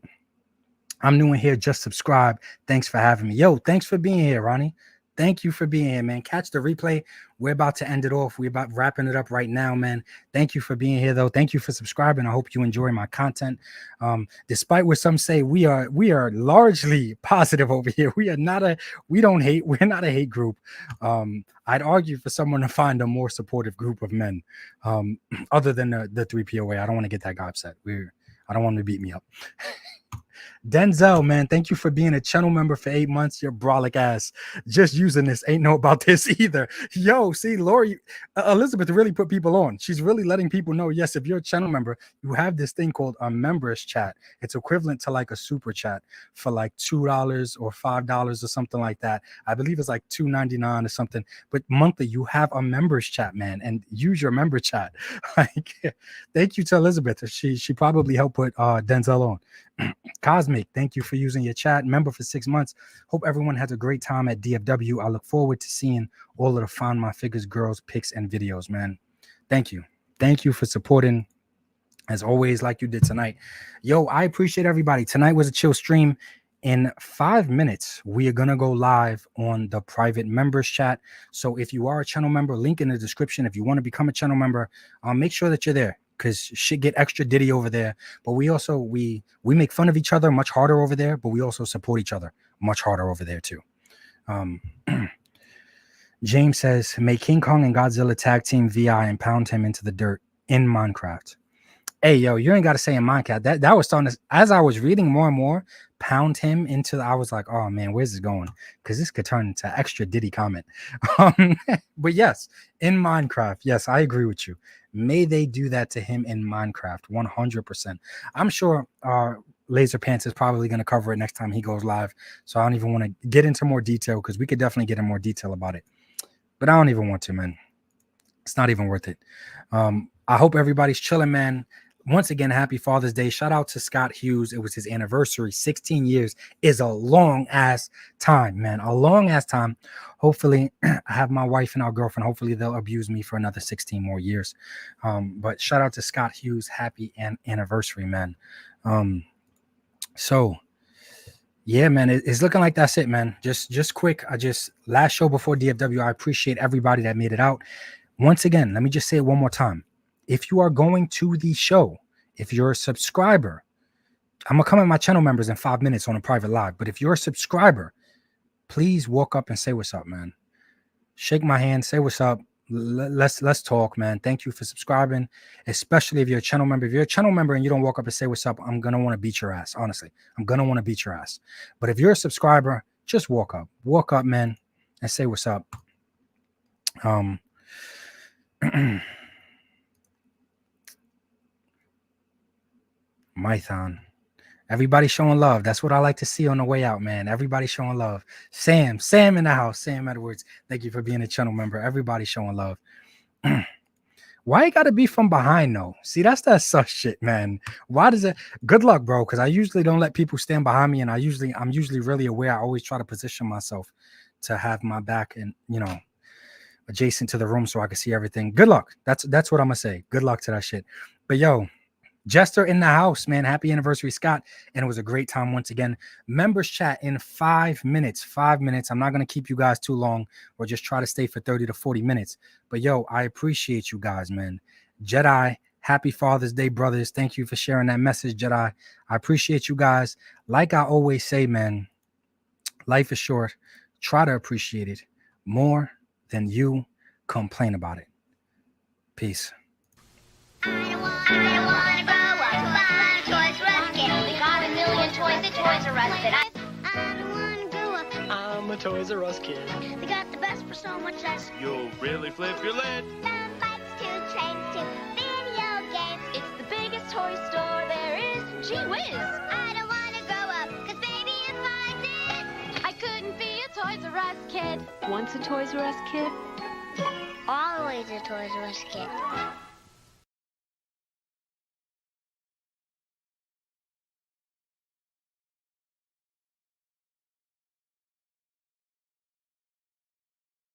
I'm new in here, just subscribe. Thanks for having me. Yo, thanks for being here, Ronnie. Thank you for being here, man. Catch the replay. We're about to end it off. We're about wrapping it up right now, man. Thank you for being here, though. Thank you for subscribing. I hope you enjoy my content. Despite what some say, we are largely positive over here. We don't hate. We're not a hate group. I'd argue for someone to find a more supportive group of men, other than the 3POA. I don't want to get that guy upset. I don't want him to beat me up. Denzel, man, thank you for being a channel member for 8 months. Your brolic ass. Just using this. Ain't know about this either. Yo, see, Lori, Elizabeth really put people on. She's really letting people know, yes, if you're a channel member, you have this thing called a members chat. It's equivalent to like a super chat for like $2 or $5 or something like that. I believe it's like $2.99 or something. But monthly, you have a members chat, man, and use your member chat. Like, thank you to Elizabeth. She probably helped put Denzel on. Cosmic, thank you for using your chat. Member for 6 months. Hope everyone has a great time at DFW. I look forward to seeing all of the Find My Figures girls pics and videos, man. Thank you. Thank you for supporting as always, like you did tonight. Yo, I appreciate everybody. Tonight was a chill stream. In 5 minutes, we are going to go live on the private members chat. So if you are a channel member, link in the description. If you want to become a channel member, make sure that you're there, because shit get extra ditty over there. But we also, we make fun of each other much harder over there, but we also support each other much harder over there too. James says, may King Kong and Godzilla tag team VI and pound him into the dirt in Minecraft. Hey, yo, you ain't got to say in Minecraft. That was starting to, as I was reading more and more, pound him into, I was like, oh man, where's this going? Because this could turn into extra ditty comment. But yes, in Minecraft, yes, I agree with you. May they do that to him in Minecraft, 100%. I'm sure Laser Pants is probably going to cover it next time he goes live. So I don't even want to get into more detail, because we could definitely get in more detail about it. But I don't even want to, man. It's not even worth it. I hope everybody's chilling, man. Once again, happy Father's Day. Shout out to Scott Hughes. It was his anniversary. 16 years is a long ass time, man. A long ass time. Hopefully, I have my wife and our girlfriend. Hopefully, they'll abuse me for another 16 more years. But shout out to Scott Hughes. Happy anniversary, man. So, yeah, man, it's looking like that's it, man. Just quick. Last show before DFW. I appreciate everybody that made it out. Once again, let me just say it one more time. If you are going to the show, if you're a subscriber, I'm going to come at my channel members in 5 minutes on a private live. But if you're a subscriber, please walk up and say what's up, man. Shake my hand, say what's up. Let's talk, man. Thank you for subscribing, especially if you're a channel member. If you're a channel member and you don't walk up and say what's up, I'm going to want to beat your ass. Honestly, I'm going to want to beat your ass. But if you're a subscriber, just walk up, man, and say what's up. Mython. Everybody showing love. That's what I like to see on the way out, man. Everybody showing love. Sam in the house. Sam Edwards. Thank you for being a channel member. Everybody showing love. Why you gotta be from behind though? See, that's that sus shit, man. Why does it? Good luck, bro. Because I usually don't let people stand behind me, and I'm usually really aware. I always try to position myself to have my back and, you know, adjacent to the room so I can see everything. Good luck. That's what I'm gonna say. Good luck to that shit. But yo, Jester in the house, man. Happy anniversary, Scott. And it was a great time once again. Members chat in 5 minutes. 5 minutes. I'm not going to keep you guys too long, or just try to stay for 30 to 40 minutes. But yo, I appreciate you guys, man. Jedi, happy Father's Day, brothers. Thank you for sharing that message, Jedi. I appreciate you guys. Like I always say, man, life is short. Try to appreciate it more than you complain about it. Peace. I don't wanna grow up to buy a Toys R Us kid. We got a million toys at Toys R Us that I don't wanna grow up. I'm a Toys R Us kid. They got the best for so much less. You'll really flip your lid. Some bikes, 2 trains, 2 video games. It's the biggest toy store there is. Gee whiz. I don't wanna grow up, 'cause baby, if I did, I couldn't be a Toys R Us kid. Once a Toys R Us kid? always a Toys R Us kid.